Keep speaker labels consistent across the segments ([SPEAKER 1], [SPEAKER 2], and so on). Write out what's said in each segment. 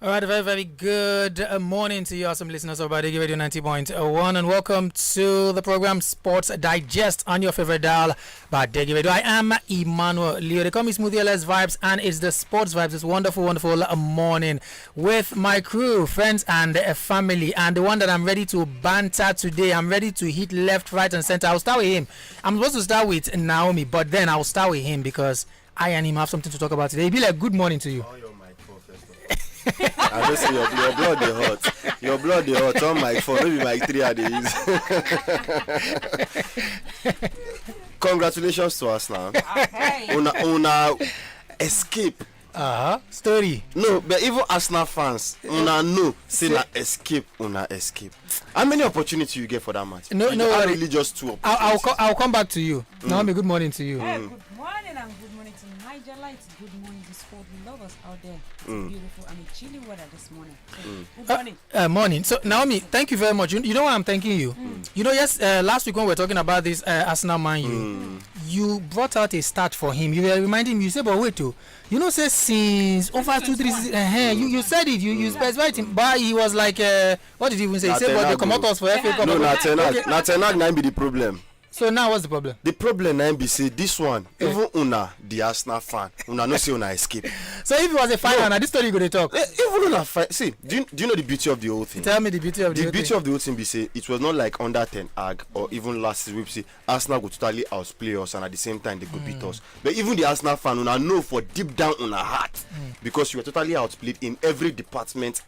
[SPEAKER 1] All right, very, very good morning to you, awesome listeners of Badeggi Radio 90.1, and welcome to the program Sports Digest on your favorite dial, Badeggi Radio. I am Emmanuel Leo. They call me Smoothie LS Vibes, and it's the Sports Vibes. It's wonderful, wonderful morning with my crew, friends, and family, and the one that I'm ready to banter today. I'm ready to hit left, right, and center. I'll start with him. I'm supposed to start with Naomi, but then I'll start with him because I and him have something to talk about today. It'll be like, good morning to you.
[SPEAKER 2] I don't see your blood dey hot. Your blood dey hot on my phone. Maybe my 3 I dey use. Congratulations to us now. Una escape.
[SPEAKER 1] Story.
[SPEAKER 2] No, but even Arsenal fans, una know say na escape. How many opportunities you get for that match?
[SPEAKER 1] No,
[SPEAKER 2] really just 2 opportunities.
[SPEAKER 1] I'll come back to you. Naomi, good morning to you.
[SPEAKER 3] Hey, good morning and good morning to Niger Lights. Good morning to sport lovers out there. It's beautiful and a chilly weather this morning. Good morning.
[SPEAKER 1] Morning. So Naomi, thank you very much. You know why I'm thanking you? You know, yes, last week when we were talking about this Arsenal Man, you brought out a start for him. You were reminding me. You said, but wait, you know, say since over 2-3 seasons, you said it. You specified him, but he was like, what did he even say? He said, but they come out us for FA Cup.
[SPEAKER 2] No, not Tenag be the problem.
[SPEAKER 1] So now what's the problem?
[SPEAKER 2] The problem now be say this one, even una the Arsenal fan, una no say una escape.
[SPEAKER 1] So if it was a final, now this story you go to talk.
[SPEAKER 2] Even una see, do you know the beauty of the whole thing?
[SPEAKER 1] Tell me the beauty of the whole thing.
[SPEAKER 2] The beauty of the whole thing be say it was not like under Ten Hag or even last season we see Arsenal go totally outplay us and at the same time they go beat us. But even the Arsenal fan una know for deep down una heart because you were totally outplayed in every department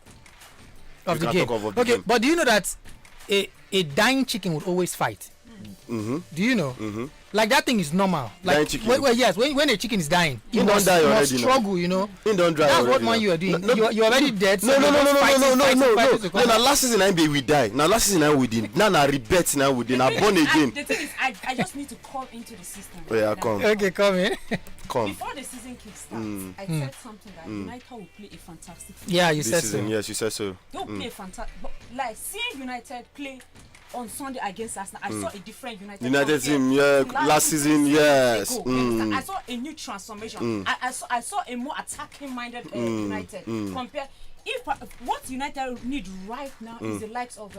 [SPEAKER 1] of the game. Okay, but do you know that a dying chicken would always fight? Do you know? Like that thing is normal. Like yes, when a chicken is dying, it must struggle. You know. That's what man you are doing. You're already dead.
[SPEAKER 2] No. Now last season we die. Now last season we did. Now rebirth now we did. Now born again.
[SPEAKER 3] The thing is, I just need to come into the system.
[SPEAKER 2] Yeah, come.
[SPEAKER 1] Okay, come in.
[SPEAKER 2] Come.
[SPEAKER 3] Before the season kickstarts, I said something that United will play a fantastic.
[SPEAKER 1] Yeah, you said so.
[SPEAKER 2] Yes, you said so.
[SPEAKER 3] They'll play fantastic. Like seeing United play on Sunday against Arsenal, I saw a different
[SPEAKER 2] United team. Yeah, last season, yes.
[SPEAKER 3] I saw a new transformation. I saw a more attacking-minded United. Compared, if what United need right now is the likes of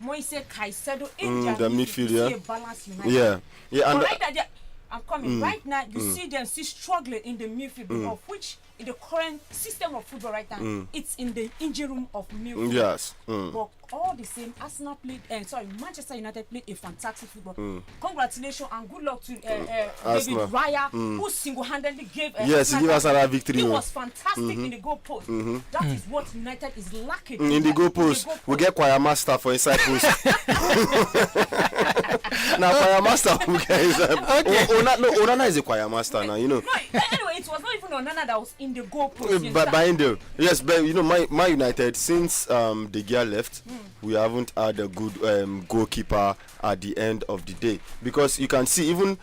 [SPEAKER 3] Moise Caicedo in
[SPEAKER 2] the midfield,
[SPEAKER 3] a balanced United.
[SPEAKER 2] Yeah. And
[SPEAKER 3] right now, I'm coming. Right now, you see them still struggling in the midfield, of which in the current system of football right now, it's in the engine room of midfield.
[SPEAKER 2] Yes.
[SPEAKER 3] But all the same, Arsenal played. Manchester United played a fantastic football. Congratulations and good luck to David Raya, who single-handedly gave.
[SPEAKER 2] Yes, he gave us a victory.
[SPEAKER 3] He was fantastic in the goal post. That is what United is lacking.
[SPEAKER 2] In the goal post, we get choir master for inside post. Now choir master we get inside. Onana is a choir master now, you know.
[SPEAKER 3] No, anyway, it was not even Onana that was in the goal post.
[SPEAKER 2] Behind there, yes, but you know, my United since the gear left, we haven't had a good goalkeeper at the end of the day, because you can see even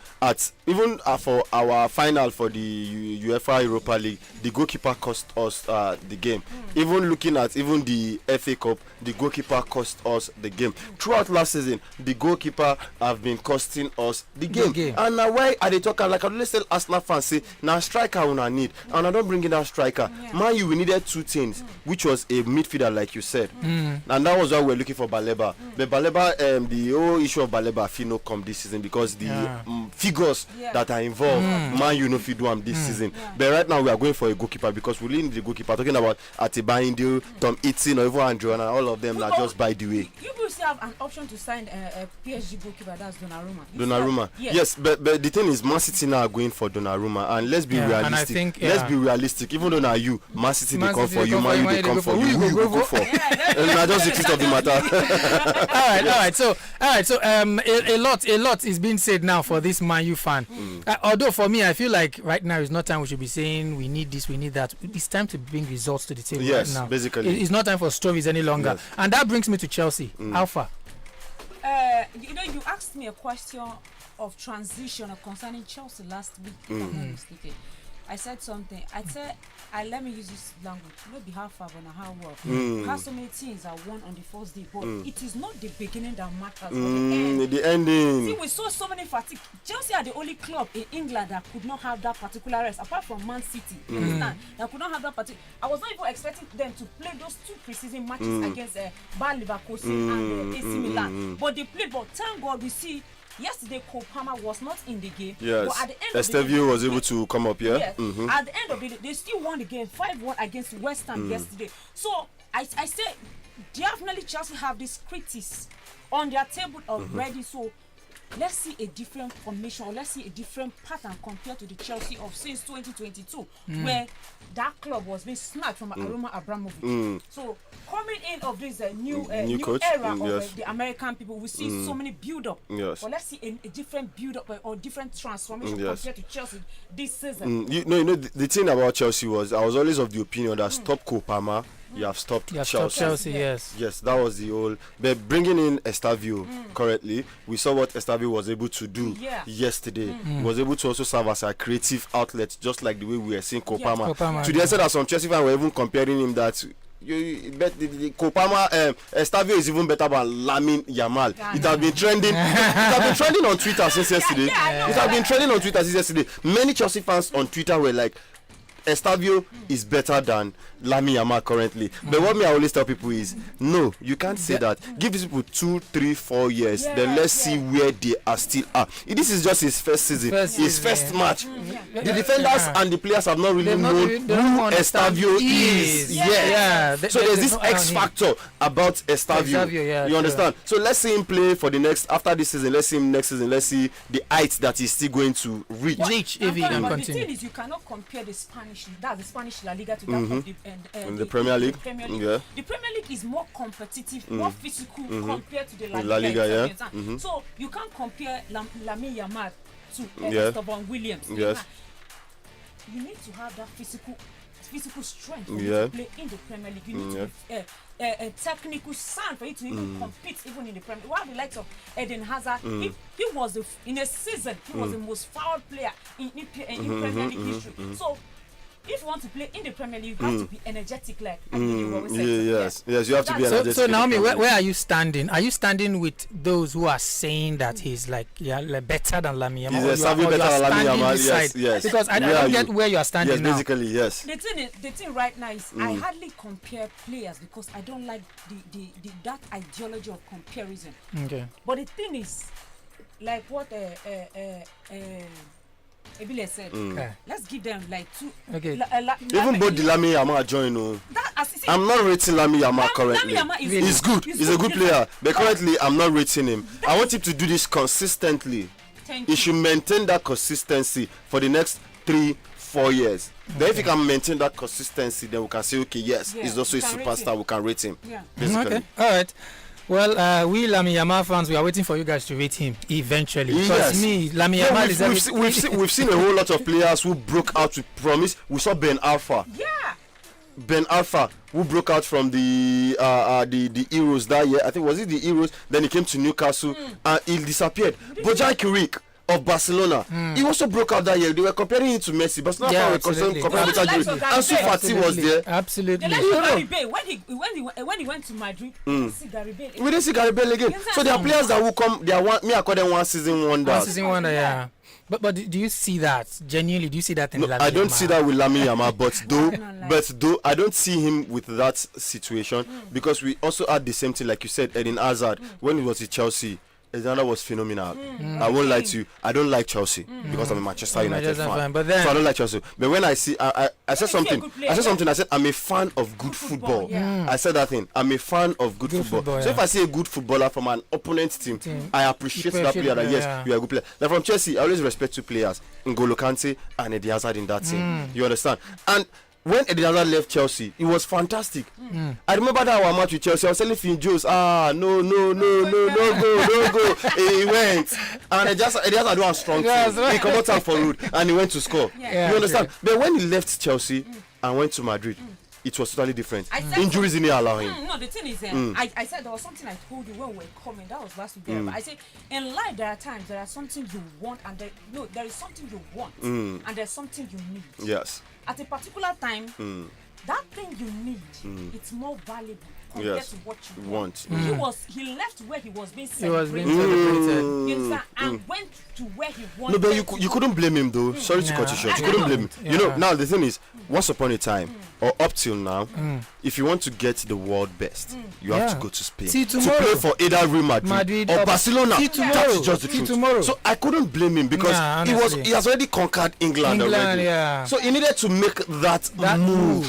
[SPEAKER 2] for our final for the UEFA Europa League, the goalkeeper cost us the game. Even looking at the FA Cup, the goalkeeper cost us the game. Throughout last season, the goalkeeper have been costing us the game. And now why are they talking like I always tell Arsenal fans say now striker we need, and I don't bring in that striker. Man, we needed 2 things, which was a midfielder like you said, and that was why we're looking for Baleba. But Baleba, the whole issue of Baleba feel no come this season because the figures that are involved, man, you know, if you do them this season. But right now we are going for a goalkeeper because we need the goalkeeper. Talking about Atiba Indio, Tom Eaton, or even Andrew, and all of them are just by the way.
[SPEAKER 3] You will still have an option to sign a PSG goalkeeper. That's Donnarumma.
[SPEAKER 2] Donnarumma, yes, but the thing is, Man City now are going for Donnarumma, and let's be realistic.
[SPEAKER 1] And I think,
[SPEAKER 2] let's be realistic. Even though now Man City they come for you, Man U they come for you. Who you go for? Now just the truth of the matter.
[SPEAKER 1] All right. So a lot is being said now for this Man U fan. Although for me, I feel like right now is not time we should be saying we need this, we need that. It's time to bring results to the table.
[SPEAKER 2] Yes,
[SPEAKER 1] right now.
[SPEAKER 2] basically,
[SPEAKER 1] it's not time for stories any longer. Yes. And that brings me to Chelsea. Alpha.
[SPEAKER 3] You asked me a question of transition concerning Chelsea last week, if I'm not mistaken. I said something. I said, let me use this language. Not be how far, but how well. How so many things are won on the first day, but it is not the beginning that matters, but the end.
[SPEAKER 2] The ending.
[SPEAKER 3] See, we saw so many fatigue. Chelsea are the only club in England that could not have that particular rest, apart from Man City. You understand? That could not have that particular. I was not even expecting them to play those 2 preseason matches against Bayer Leverkusen and AC Milan, but they played. But thank God, we see. Yesterday, Cole Palmer was not in the game.
[SPEAKER 2] Yes.
[SPEAKER 3] But at the end
[SPEAKER 2] Estevio was able to come up, yeah?
[SPEAKER 3] Yes. At the end of it, they still won the game 5-1 against West Ham yesterday. So I say definitely Chelsea have these critics on their table already. So let's see a different formation, or let's see a different pattern compared to the Chelsea of since 2022, where that club was being snatched from Aroma Abramovich. So coming in of this new
[SPEAKER 2] coach,
[SPEAKER 3] era of
[SPEAKER 2] yes.
[SPEAKER 3] the American people, we see so many build-up.
[SPEAKER 2] Yes.
[SPEAKER 3] But let's see a different build-up or different transformation
[SPEAKER 2] Yes.
[SPEAKER 3] compared to Chelsea this season.
[SPEAKER 2] The thing about Chelsea was I was always of the opinion that stop Cole Palmer, you have stopped Chelsea.
[SPEAKER 1] Yes.
[SPEAKER 2] Yes, that was the whole. But bringing in Estevio currently, we saw what Estevio was able to do yesterday. He was able to also serve as a creative outlet, just like the way we were seeing Cole Palmer. To the extent that some Chelsea fans were even comparing him that. The Cole Palmer, Estevio is even better than Lamine Yamal. It has been trending. It has been trending on Twitter since yesterday. It has been trending on Twitter since yesterday. Many Chelsea fans on Twitter were like, Estevio is better than Lamine Yamal currently. But what me I always tell people is, no, you can't say that. Give these people 2, 3, 4 years. Then let's see where they are still at. This is just his first season, his first match. The defenders and the players have not really known who Estevio is yet. So there's this X factor about Estevio. You understand? So let's see him play for the next, after this season, let's see him next season. Let's see the heights that he's still going to reach.
[SPEAKER 1] If he can
[SPEAKER 3] The
[SPEAKER 1] continue.
[SPEAKER 3] thing is, you cannot compare the Spanish, that's the Spanish La Liga, to that of
[SPEAKER 2] the Premier League.
[SPEAKER 3] The Premier League.
[SPEAKER 2] Yeah.
[SPEAKER 3] The Premier League is more competitive, more physical compared to the
[SPEAKER 2] La Liga,
[SPEAKER 3] So you can't compare Lamine Yamal to Esteban Williams.
[SPEAKER 2] Yes.
[SPEAKER 3] You need to have that physical strength for
[SPEAKER 2] Yeah.
[SPEAKER 3] you to play in the Premier League. You need to be a technical sound for you to even compete even in the Premier League. One of the likes of Eden Hazard, he was in a season, he was the most fouled player in Premier League history. So if you want to play in the Premier League, you have to be energetic, like you always say.
[SPEAKER 2] Yes, you have to be
[SPEAKER 3] So
[SPEAKER 2] energetic.
[SPEAKER 1] So Naomi, where are you standing? Are you standing with those who are saying that he's like better than Lamine Yamal?
[SPEAKER 2] He's better than Lamine Yamal. Yes.
[SPEAKER 1] Because I don't get where you are standing now.
[SPEAKER 2] Yes, basically, yes.
[SPEAKER 3] The thing right now is I hardly compare players because I don't like that ideology of comparison.
[SPEAKER 1] Okay.
[SPEAKER 3] But the thing is, like what Ebile said, let's give them like 2.
[SPEAKER 1] Okay.
[SPEAKER 2] Even both the Lamine Yamal join. I'm not rating Lamine Yamal currently. He's good. He's a good player. But currently, I'm not rating him. I want him to do this consistently. He should maintain that consistency for the next 3-4 years. Then if he can maintain that consistency, then we can say, okay, yes, he's also a superstar. We can rate him. Basically.
[SPEAKER 1] Okay. All right. Well, we Lamine Yamal fans, we are waiting for you guys to rate him eventually. Because me, Lamine Yamal is
[SPEAKER 2] we've seen a whole lot of players who broke out with promise. We saw Ben Arfa.
[SPEAKER 3] Yeah.
[SPEAKER 2] Ben Arfa, who broke out from the Euros that year. I think was it the Euros? Then he came to Newcastle and he disappeared. Bojan Kirik of Barcelona, he also broke out that year. They were comparing him to Messi, but not comparing with Ansu Fati was there.
[SPEAKER 1] Absolutely.
[SPEAKER 3] Gary Bale, when he went to Madrid, we didn't see Gary Bale.
[SPEAKER 2] We didn't see Gary Bale again. So there are players that will come. They are me. I call them one season wonders.
[SPEAKER 1] One season wonder, yeah. But do you see that? Genuinely, do you see that in Lamine Yamal?
[SPEAKER 2] I don't see that with Lamine Yamal, but though I don't see him with that situation because we also had the same thing, like you said, Eden Hazard when he was at Chelsea. Eden was phenomenal. I won't lie to you. I don't like Chelsea because I'm a Manchester United fan.
[SPEAKER 1] But then,
[SPEAKER 2] so I don't like Chelsea. But when I see, I said something. I said I'm a fan of good football. I said that thing. I'm a fan of good football. So if I see a good footballer from an opponent team, I appreciate that player. That yes, you are a good player. Like from Chelsea, I always respect 2 players: N'Golo Kante and Eden Hazard in that team. You understand? And when Eden Hazard left Chelsea, it was fantastic. I remember that our match with Chelsea. I was telling Finn Jones, no go. He went, and Eden Hazard do a strong team. He come out for road, and he went to score. You understand? But when he left Chelsea and went to Madrid, it was totally different.
[SPEAKER 3] I said
[SPEAKER 2] Injuries didn't allow him.
[SPEAKER 3] No, the thing is, I said there was something I told you when we were coming. That was last week. There, but I said in life there are times there are something you want and there is something you want and there's something you need.
[SPEAKER 2] Yes.
[SPEAKER 3] At a particular time, that thing you need it's more valuable compared to what you want. He left where he was being celebrated. You understand? And went to where he wanted.
[SPEAKER 2] No, but you couldn't blame him though. Sorry to cut you short. You couldn't blame him. You know, now the thing is, once upon a time or up till now, if you want to get the world best, you have to go to Spain to play for either Real Madrid or Barcelona. That is just the truth. So I couldn't blame him because he has already conquered England already. So he needed to make that move.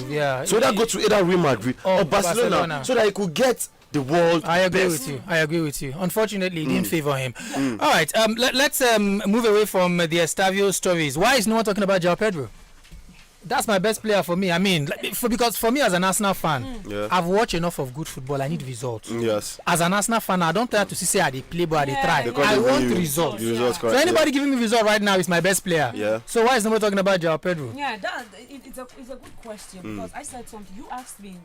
[SPEAKER 2] So that go to either Real Madrid or Barcelona so that he could get the world.
[SPEAKER 1] I agree with you. Unfortunately, it didn't favor him. All right, let's move away from the Estavio stories. Why is no one talking about João Pedro? That's my best player for me. I mean, because for me as an Arsenal fan, I've watched enough of good football. I need results.
[SPEAKER 2] Yes.
[SPEAKER 1] As an Arsenal fan, I don't try to say I play, but I try. I want results. So anybody giving me result right now is my best player.
[SPEAKER 2] Yeah.
[SPEAKER 1] So why is nobody talking about João Pedro?
[SPEAKER 3] Yeah, it's a good question because I said something. You asked me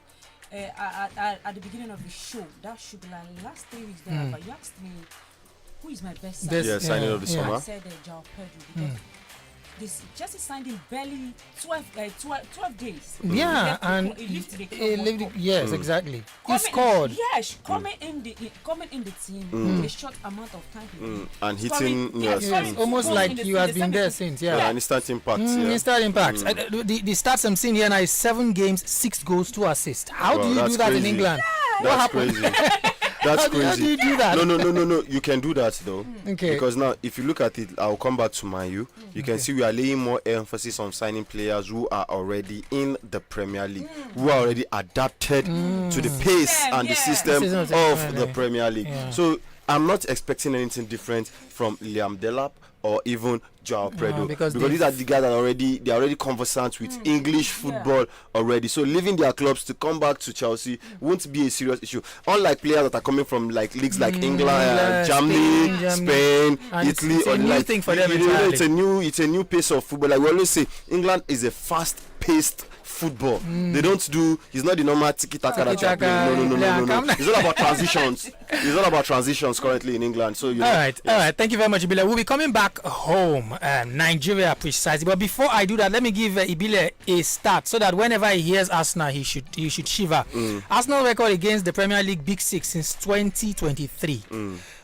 [SPEAKER 3] at the beginning of the show. That should be like last 3 weeks there. But you asked me who is my best
[SPEAKER 2] signing of the summer.
[SPEAKER 3] I said João Pedro because this Chelsea signed him barely 12 days.
[SPEAKER 1] Yeah, and
[SPEAKER 3] he lived
[SPEAKER 1] yes, exactly. He scored.
[SPEAKER 3] Yes, coming in the team in a short amount of time.
[SPEAKER 2] And hitting,
[SPEAKER 1] almost like he has been there since. Yeah,
[SPEAKER 2] and instant impact.
[SPEAKER 1] Instant impact. The stats I'm seeing here now is 7 games, 6 goals, 2 assists. How do you do that in England?
[SPEAKER 2] That's crazy. That's crazy.
[SPEAKER 1] How do you do that?
[SPEAKER 2] No. You can do that though.
[SPEAKER 1] Okay.
[SPEAKER 2] Because now, if you look at it, I'll come back to Man U. You can see we are laying more emphasis on signing players who are already in the Premier League, who are already adapted to the pace and the system of the Premier League. So I'm not expecting anything different from Liam Delap or even João Pedro because these are the guys that are already conversant with English football already. So leaving their clubs to come back to Chelsea won't be a serious issue. Unlike players that are coming from like leagues like England, Germany, Spain, Italy,
[SPEAKER 1] it's a new thing for them.
[SPEAKER 2] It's a new pace of football. Like we always say, England is a fast-paced football. They don't do. It's not the normal tiki-taka. No. It's all about transitions. It's all about transitions currently in England. So all
[SPEAKER 1] right. Thank you very much, Ibile. We'll be coming back home, Nigeria precisely. But before I do that, let me give Ibile a start so that whenever he hears Arsenal, he should shiver. Arsenal record against the Premier League Big Six since 2023.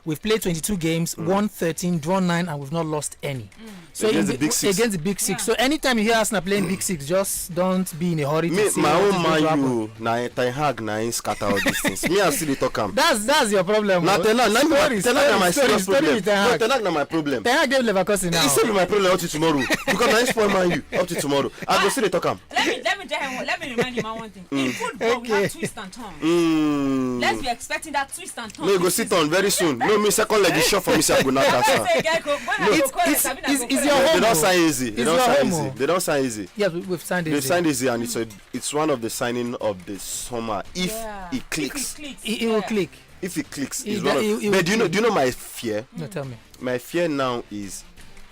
[SPEAKER 1] We've played 22 games, won 13, drawn 9, and we've not lost any. So against the Big Six. So anytime you hear Arsenal playing Big Six, just don't be in a hurry to see
[SPEAKER 2] my own Man U, na Ten Hag na in scatter all these things. Me and still talk am.
[SPEAKER 1] That's your problem.
[SPEAKER 2] Na Ten Hag na my serious problem. No, Ten Hag na my problem.
[SPEAKER 1] Ten Hag gave Leverkusen now.
[SPEAKER 2] It's still my problem up to tomorrow because I spoil Man U up to tomorrow. I go still talk am.
[SPEAKER 3] Let me remind you one thing. In football, we have twist and turn. Let's be expecting that twist and turn.
[SPEAKER 2] No, you go sit on very soon. No, me second leg is short for me. I go knock answer.
[SPEAKER 1] It's your home.
[SPEAKER 2] They don't sign easy. They don't sign easy.
[SPEAKER 1] Yes, we've signed easy.
[SPEAKER 2] They've signed easy, and it's one of the signing of the summer. If it clicks,
[SPEAKER 1] it will click.
[SPEAKER 2] If it clicks, it's one of. But do you know my fear?
[SPEAKER 1] No, tell me.
[SPEAKER 2] My fear now is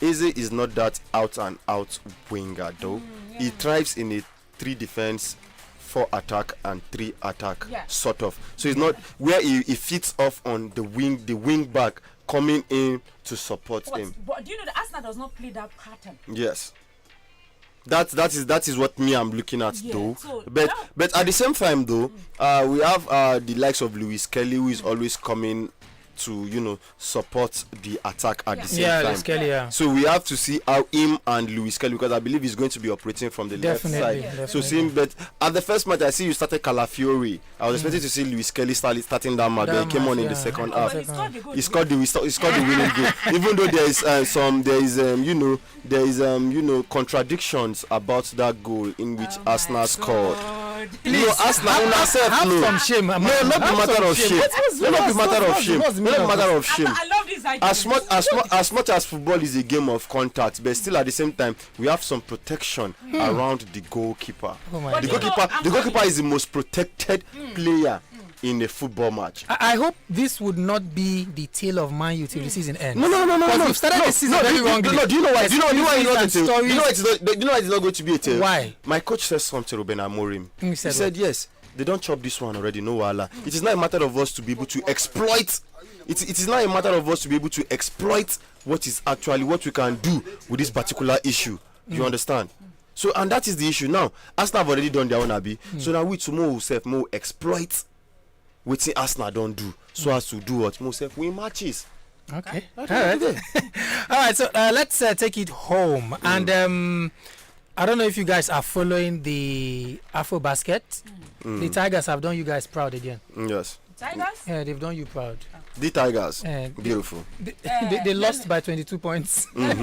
[SPEAKER 2] Eze is not that out and out winger though. He thrives in a 3 defense, 4 attack and 3 attack sort of. So it's not where he fits off on the wing back coming in to support him.
[SPEAKER 3] But do you know that Arsenal does not play that pattern?
[SPEAKER 2] Yes. That is what me I'm looking at though. So but at the same time though, we have the likes of Lewis Kelly who is always coming to support the attack at the same time.
[SPEAKER 1] Kelly,
[SPEAKER 2] so we have to see how him and Lewis Kelly, because I believe he's going to be operating from the left side. So seeing, but at the first match I see you started Calafiori. I was expecting to see Lewis Kelly starting that match, but he came on in the second half. He scored the winning goal. Even though there is contradictions about that goal in which Arsenal scored.
[SPEAKER 1] Please,
[SPEAKER 2] Arsenal have
[SPEAKER 1] some shame.
[SPEAKER 2] No, not be matter of shame. Not be matter of shame. Not matter of shame.
[SPEAKER 3] I love this idea.
[SPEAKER 2] As much as football is a game of contact, but still at the same time we have some protection around the goalkeeper. The goalkeeper is the most protected player in a football match.
[SPEAKER 1] I hope this would not be the tale of Man U till the season ends.
[SPEAKER 2] No.
[SPEAKER 1] We've started the season very wrongly.
[SPEAKER 2] No, do you know why? Do you know why it's not a tale?
[SPEAKER 1] Stories.
[SPEAKER 2] Do you know why it's not going to be a tale?
[SPEAKER 1] Why?
[SPEAKER 2] My coach said something to Ruben Amorim.
[SPEAKER 1] He said
[SPEAKER 2] yes, they don't chop this one already. No wala. It is not a matter of us to be able to exploit. It is not a matter of us to be able to exploit what is actually what we can do with this particular issue. You understand? So, and that is the issue now. Arsenal have already done their own abi. So now we tomorrow will self more exploit what Arsenal don't do, so as to do what more self win matches.
[SPEAKER 1] Okay. All right. All right. So let's take it home. And I don't know if you guys are following the Afro basket. The Tigers have done you guys proud again.
[SPEAKER 2] Yes.
[SPEAKER 3] Tigers?
[SPEAKER 1] Yeah, they've done you proud.
[SPEAKER 2] The Tigers.
[SPEAKER 1] Beautiful.
[SPEAKER 2] Beautiful.
[SPEAKER 1] They lost by 22 points.
[SPEAKER 3] Let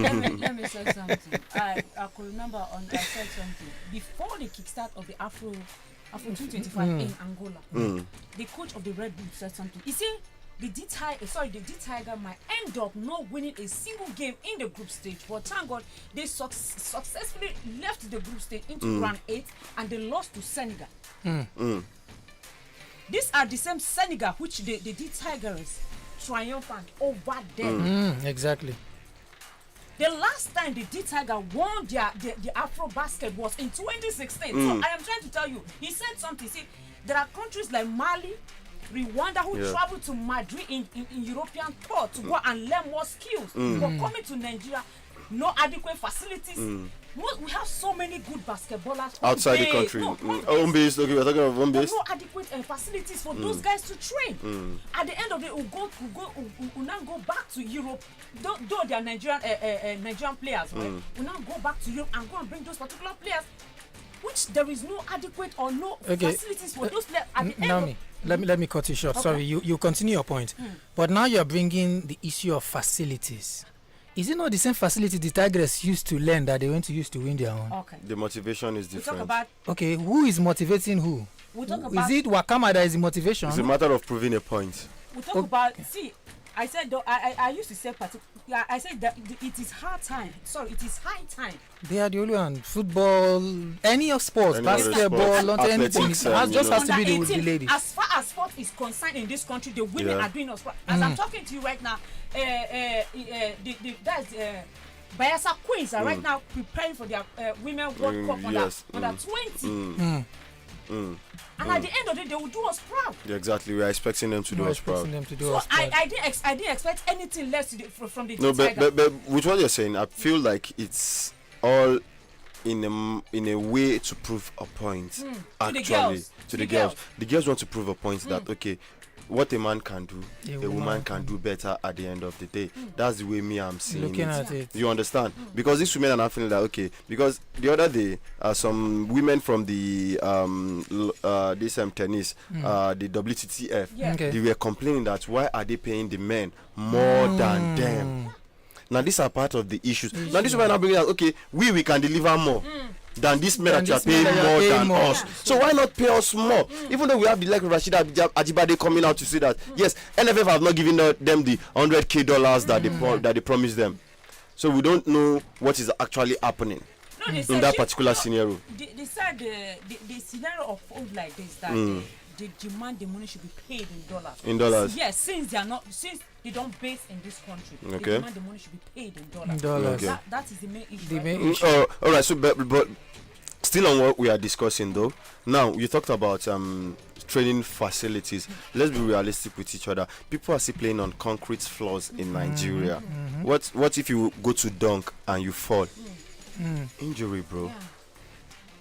[SPEAKER 3] me say something. I could remember I said something before the kickstart of the Afro 225 in Angola. The coach of the Red Bulls said something. He said the D Tiger might end up not winning a single game in the group stage, but thank God they successfully left the group stage into round 8 and they lost to Senegal. These are the same Senegal which the D Tigers triumphant over them.
[SPEAKER 1] Exactly.
[SPEAKER 3] The last time the D Tiger won the Afro basket was in 2016. So I am trying to tell you, he said something. See, there are countries like Mali, Rwanda who travel to Madrid in European tour to go and learn more skills. But coming to Nigeria, no adequate facilities. We have so many good basketballers
[SPEAKER 2] outside the country. Home base, okay, we're talking about home base.
[SPEAKER 3] No adequate facilities for those guys to train. At the end of the day, we'll now go back to Europe. Though they are Nigerian players, right? We'll now go back to Europe and go and bring those particular players, which there is no adequate or no facilities for those players. At the end
[SPEAKER 1] let me cut you short. Okay. Sorry, you continue your point. But now you're bringing the issue of facilities. Is it not the same facility the Tigers used to learn that they went to use to win their own?
[SPEAKER 3] Okay.
[SPEAKER 2] The motivation is different.
[SPEAKER 1] Okay, who is motivating who? Is it Wakama that is the motivation?
[SPEAKER 2] It's a matter of proving a point.
[SPEAKER 3] We talk about, see, I said, I used to say, I said that it is hard time. Sorry, it is high time.
[SPEAKER 1] They are the only one. Football, any of sports, basketball, not anything. It just has to be the ladies.
[SPEAKER 3] As far as sport is concerned in this country, the women are doing us. As I'm talking to you right now, Bayelsa Queens are right now preparing for their Women World Cup under 20. And at the end of the day, they will do us proud.
[SPEAKER 2] Yeah, exactly. We are expecting them to do us proud.
[SPEAKER 3] I didn't expect anything less from the
[SPEAKER 2] but with what you're saying, I feel like it's all in a way to prove a point. Actually, to the girls. The girls want to prove a point that okay, what a man can do, a woman can do better at the end of the day. That's the way I'm seeing
[SPEAKER 1] looking at it.
[SPEAKER 2] You understand? Because these women are not feeling that okay. Because the other day, some women from the this tennis, the WTTF, they were complaining that why are they paying the men more than them? Now these are part of the issues. Now these women are bringing out okay, we can deliver more. Than this men that you are paying more than us. So why not pay us more? Even though we have the like Rashida Ajibade coming out to say that yes, NFF have not given them the $100K that they promised them. So we don't know what is actually happening in that particular scenario.
[SPEAKER 3] They said the scenario of old like this that they demand the money should be paid in dollars.
[SPEAKER 2] In dollars.
[SPEAKER 3] Yes, since they don't base in this country.
[SPEAKER 2] Okay.
[SPEAKER 3] They demand the money should be paid in dollars.
[SPEAKER 1] Okay.
[SPEAKER 3] That is the main issue.
[SPEAKER 1] The main issue.
[SPEAKER 2] All right. So, but still on what we are discussing though. Now you talked about training facilities. Let's be realistic with each other. People are still playing on concrete floors in Nigeria. What if you go to dunk and you fall? Injury, bro.
[SPEAKER 3] Yeah.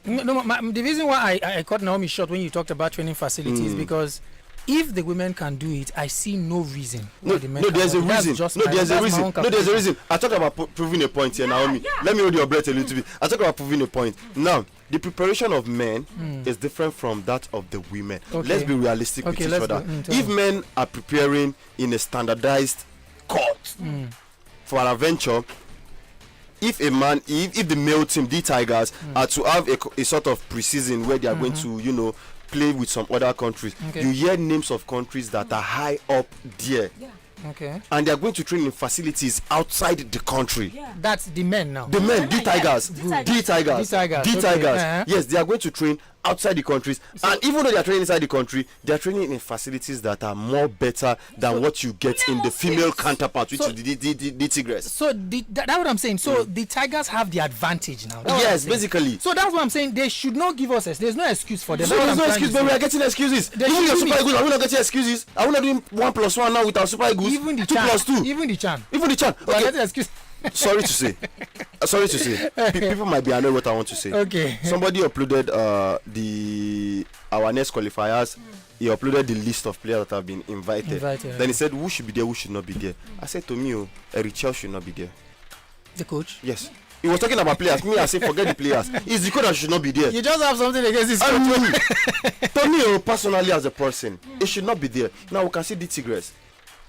[SPEAKER 1] No, the reason why I cut Naomi short when you talked about training facilities because if the women can do it, I see no reason.
[SPEAKER 2] There's a reason. I talk about proving a point here, Naomi. Let me hold your breath a little bit. I talk about proving a point. Now, the preparation of men is different from that of the women. Okay. Let's be realistic with each other. If men are preparing in a standardized court for an adventure, if the male team, the Tigers, are to have a sort of pre-season where they are going to, play with some other countries, you hear names of countries that are high up there
[SPEAKER 1] Okay.
[SPEAKER 2] And they are going to train in facilities outside the country.
[SPEAKER 3] Yeah.
[SPEAKER 1] That's the men now.
[SPEAKER 2] The men, the Tigers,
[SPEAKER 3] The
[SPEAKER 2] the Tigers,
[SPEAKER 1] The Tigers,
[SPEAKER 2] the
[SPEAKER 1] okay.
[SPEAKER 2] Tigers.
[SPEAKER 1] Uh-huh.
[SPEAKER 2] Yes, they are going to train outside the countries, and even though they are training inside the country, they are training in facilities that are more better than what you get in the female counterpart, which
[SPEAKER 1] So-
[SPEAKER 2] is the Tigress.
[SPEAKER 1] So that's what I'm saying. So the Tigers have the advantage now. That's what I'm
[SPEAKER 2] Yes,
[SPEAKER 1] saying.
[SPEAKER 2] basically.
[SPEAKER 1] So that's what I'm saying. They should not give us. There's no excuse for them.
[SPEAKER 2] So
[SPEAKER 1] That's
[SPEAKER 2] there's
[SPEAKER 1] what
[SPEAKER 2] no
[SPEAKER 1] I'm trying
[SPEAKER 2] excuse,
[SPEAKER 1] to
[SPEAKER 2] but we
[SPEAKER 1] say.
[SPEAKER 2] are getting excuses.
[SPEAKER 1] There
[SPEAKER 2] Even your
[SPEAKER 1] should
[SPEAKER 2] Super
[SPEAKER 1] be-
[SPEAKER 2] Eagles, are we not getting excuses? Are we not doing 1+1 now with our Super Eagles?
[SPEAKER 1] Even the
[SPEAKER 2] 2+2.
[SPEAKER 1] Even the Chan.
[SPEAKER 2] Even the Chan.
[SPEAKER 1] We are
[SPEAKER 2] Okay.
[SPEAKER 1] getting excuse.
[SPEAKER 2] Sorry to say. People might be annoyed what I want to say.
[SPEAKER 1] Okay.
[SPEAKER 2] Somebody uploaded our next qualifiers. He uploaded the list of players that have been invited. Then he said who should be there, who should not be there. I said to me, Richel should not be there.
[SPEAKER 1] The coach.
[SPEAKER 2] Yes. He was talking about players. Me, I said forget the players. It's the coach that should not be there.
[SPEAKER 1] You just have something against this coach.
[SPEAKER 2] To me, personally as a person, it should not be there. Now we can see the Tigress.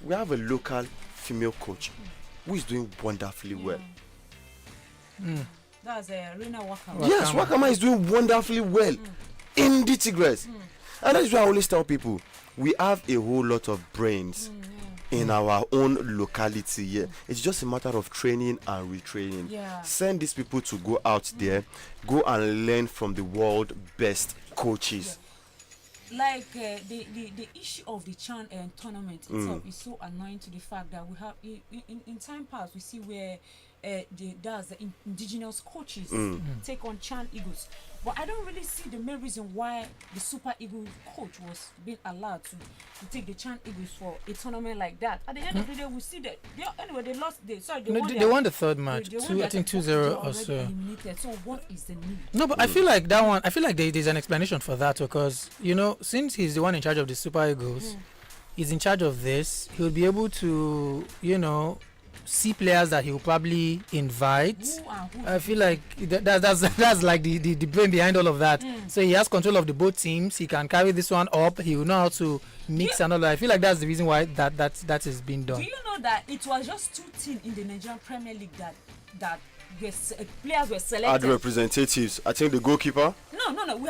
[SPEAKER 2] We have a local female coach who is doing wonderfully well.
[SPEAKER 3] That's Rena Wakama.
[SPEAKER 2] Yes, Wakama is doing wonderfully well in the Tigress. And that's why I always tell people we have a whole lot of brains in our own locality here. It's just a matter of training and retraining.
[SPEAKER 3] Yeah.
[SPEAKER 2] Send these people to go out there, go and learn from the world best coaches.
[SPEAKER 3] Like the issue of the Chan tournament itself is so annoying to the fact that we have in time past we see where the indigenous coaches take on Chan Eagles, but I don't really see the main reason why the Super Eagles coach was being allowed to take the Chan Eagles for a tournament like that. At the end of the day, we see that anyway they lost. They
[SPEAKER 1] won the third match. I think 2-0 or so.
[SPEAKER 3] Eliminated. So what is the need?
[SPEAKER 1] No, but I feel like that one. I feel like there's an explanation for that because since he's the one in charge of the Super Eagles, he's in charge of this. He'll be able to see players that he'll probably invite.
[SPEAKER 3] Who
[SPEAKER 1] I feel like that's like the brain behind all of that. So he has control of the both teams. He can carry this one up. He will know how to mix and all that. I feel like that's the reason why that is being done.
[SPEAKER 3] Do you know that it was just 2 teams in the Nigerian Premier League that players were selected?
[SPEAKER 2] Ad representatives. I think the goalkeeper.
[SPEAKER 3] No. We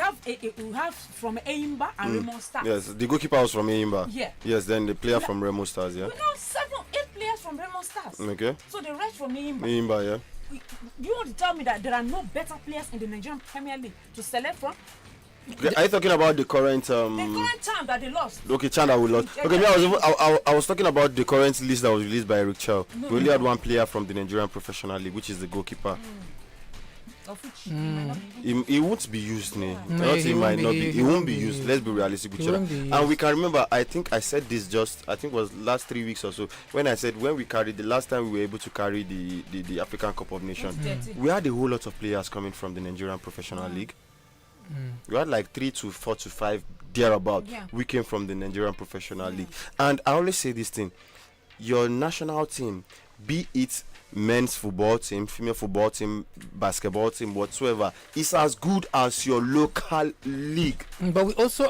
[SPEAKER 3] have from Eimba and Raymond Stars.
[SPEAKER 2] Yes, the goalkeeper was from Eimba.
[SPEAKER 3] Yeah.
[SPEAKER 2] Yes, then the player from Remo Stars. Yeah.
[SPEAKER 3] We know 7-8 players from Raymond Stars.
[SPEAKER 2] Okay.
[SPEAKER 3] So the rest from Eimba.
[SPEAKER 2] Eimba, yeah.
[SPEAKER 3] Do you want to tell me that there are no better players in the Nigerian Premier League to select from?
[SPEAKER 2] Okay, are you talking about the current
[SPEAKER 3] The current time that they lost.
[SPEAKER 2] Okay, Chan that we lost. Okay, I was talking about the current list that was released by Eric Chow. We only had one player from the Nigerian Professional League, which is the goalkeeper.
[SPEAKER 3] Of which he might not be.
[SPEAKER 2] He won't be used, ne?
[SPEAKER 1] No,
[SPEAKER 2] Not
[SPEAKER 1] he
[SPEAKER 2] he might
[SPEAKER 1] won't
[SPEAKER 2] not
[SPEAKER 1] be-
[SPEAKER 2] be.
[SPEAKER 1] he
[SPEAKER 2] He won't
[SPEAKER 1] won't
[SPEAKER 2] be
[SPEAKER 1] be
[SPEAKER 2] used.
[SPEAKER 1] used.
[SPEAKER 2] Let's be realistic with
[SPEAKER 1] He
[SPEAKER 2] each other.
[SPEAKER 1] won't be
[SPEAKER 2] And we
[SPEAKER 1] used.
[SPEAKER 2] can remember. I think I said this I think it was last 3 weeks or so when I said when we carried the last time we were able to carry the African Cup of Nations.
[SPEAKER 3] 2013.
[SPEAKER 2] We had a whole lot of players coming from the Nigerian Professional League. We had like 3 to 4 to 5 thereabout.
[SPEAKER 3] Yeah.
[SPEAKER 2] We came from the Nigerian Professional League. And I always say this thing: your national team, be it men's football team, female football team, basketball team, whatsoever, is as good as your local league.
[SPEAKER 1] But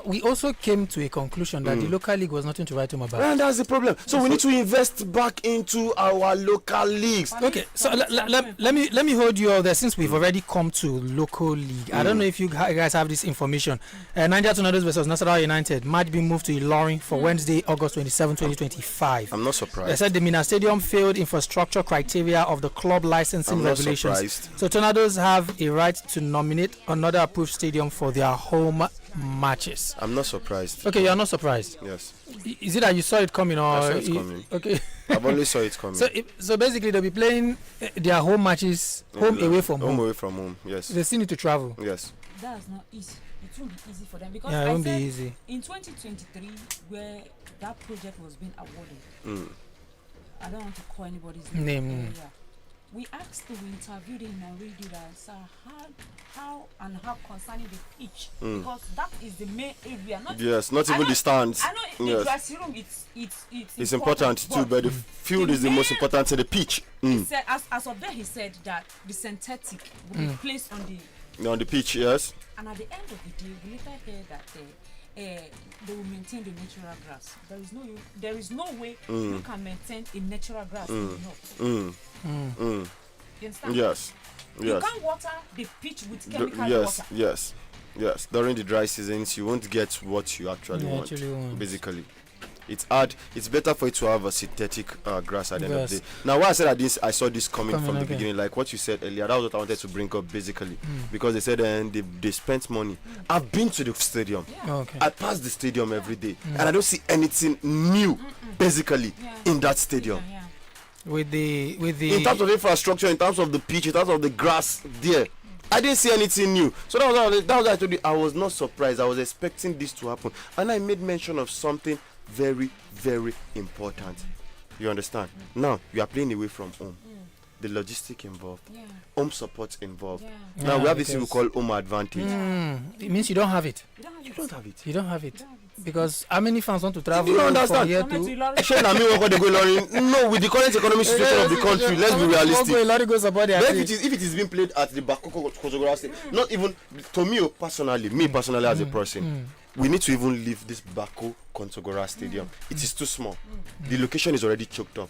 [SPEAKER 1] we also came to a conclusion that the local league was nothing to write home about.
[SPEAKER 2] And that's the problem. So we need to invest back into our local leagues.
[SPEAKER 1] Okay, so let me hold you all there since we've already come to local league. I don't know if you guys have this information. Niger Tornadoes versus Nasarawa United might be moved to Ilorin for Wednesday, August 27, 2025.
[SPEAKER 2] I'm not
[SPEAKER 1] They
[SPEAKER 2] surprised.
[SPEAKER 1] said the Mina Stadium failed infrastructure criteria of the club licensing
[SPEAKER 2] I'm not
[SPEAKER 1] regulations.
[SPEAKER 2] surprised.
[SPEAKER 1] So Tornadoes have a right to nominate another approved stadium for their home matches.
[SPEAKER 2] I'm not surprised.
[SPEAKER 1] Okay, you're not surprised.
[SPEAKER 2] Yes.
[SPEAKER 1] Is it that you saw it coming or
[SPEAKER 2] I saw it coming.
[SPEAKER 1] Okay.
[SPEAKER 2] I've always saw it coming.
[SPEAKER 1] So basically they'll be playing their home matches home away from
[SPEAKER 2] Home
[SPEAKER 1] home.
[SPEAKER 2] away from home. Yes.
[SPEAKER 1] They still need to travel.
[SPEAKER 2] Yes.
[SPEAKER 3] That's not easy. It won't be easy for them because
[SPEAKER 1] Yeah, it
[SPEAKER 3] I
[SPEAKER 1] won't be
[SPEAKER 3] said
[SPEAKER 1] easy.
[SPEAKER 3] in 2023 where that project was being awarded. I don't want to call anybody's
[SPEAKER 1] Name.
[SPEAKER 3] name. Yeah. We asked we interviewed him and radio that sir how concerning the pitch because that is the main area. Not
[SPEAKER 2] Yes. Not
[SPEAKER 3] I
[SPEAKER 2] even
[SPEAKER 3] know-
[SPEAKER 2] the stands.
[SPEAKER 3] I know in the
[SPEAKER 2] Yes.
[SPEAKER 3] dressing room
[SPEAKER 2] It's important too, but the field is the most important to the pitch.
[SPEAKER 3] He said as of that he said that the synthetic will be placed on the
[SPEAKER 2] On the pitch, yes.
[SPEAKER 3] and at the end of the day we later heard that they will maintain the natural grass. There is no way you can maintain a natural grass in the north. You understand?
[SPEAKER 2] Yes.
[SPEAKER 3] You
[SPEAKER 2] Yes.
[SPEAKER 3] can't water the pitch with
[SPEAKER 2] The-
[SPEAKER 3] chemical
[SPEAKER 2] yes,
[SPEAKER 3] water.
[SPEAKER 2] yes, yes. During the dry seasons, you won't get what you actually
[SPEAKER 1] You
[SPEAKER 2] want,
[SPEAKER 1] actually want.
[SPEAKER 2] basically. It's hard. It's better for it to have a synthetic grass at the end of the day. Now, why I said I saw this coming from the beginning, like what you said earlier, that was what I wanted to bring up basically, because they said they spent money. I've been to the stadium. I pass the stadium every day, and I don't see anything new, basically, in that stadium.
[SPEAKER 1] With the
[SPEAKER 2] in terms of infrastructure, in terms of the pitch, in terms of the grass there, I didn't see anything new. So that was I told you, I was not surprised. I was expecting this to happen, and I made mention of something very, very important. You understand? Now you are playing away from home. The logistic involved, home support involved. Now we have this thing we call home advantage.
[SPEAKER 1] It means you don't have it.
[SPEAKER 2] You don't have it.
[SPEAKER 1] You don't have it. Because how many fans want to travel?
[SPEAKER 2] Do you understand?
[SPEAKER 1] Here to?
[SPEAKER 2] No, with the current economic situation of the country, let's be realistic. But if it is being played at the Bakoko Kosogora Stadium, not even to me personally as a person, we need to even leave this Bako Kontagora Stadium. It is too small. The location is already choked up.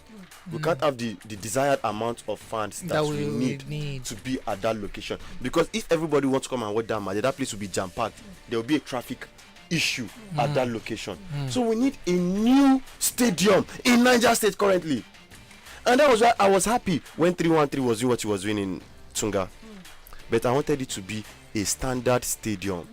[SPEAKER 2] We can't have the desired amount of fans that we need to be at that location. Because if everybody wants to come and watch that match, that place will be jam-packed. There will be a traffic issue at that location. So we need a new stadium in Niger State currently. And that was why I was happy when 313 was doing what he was doing in Tunga. But I wanted it to be a standard stadium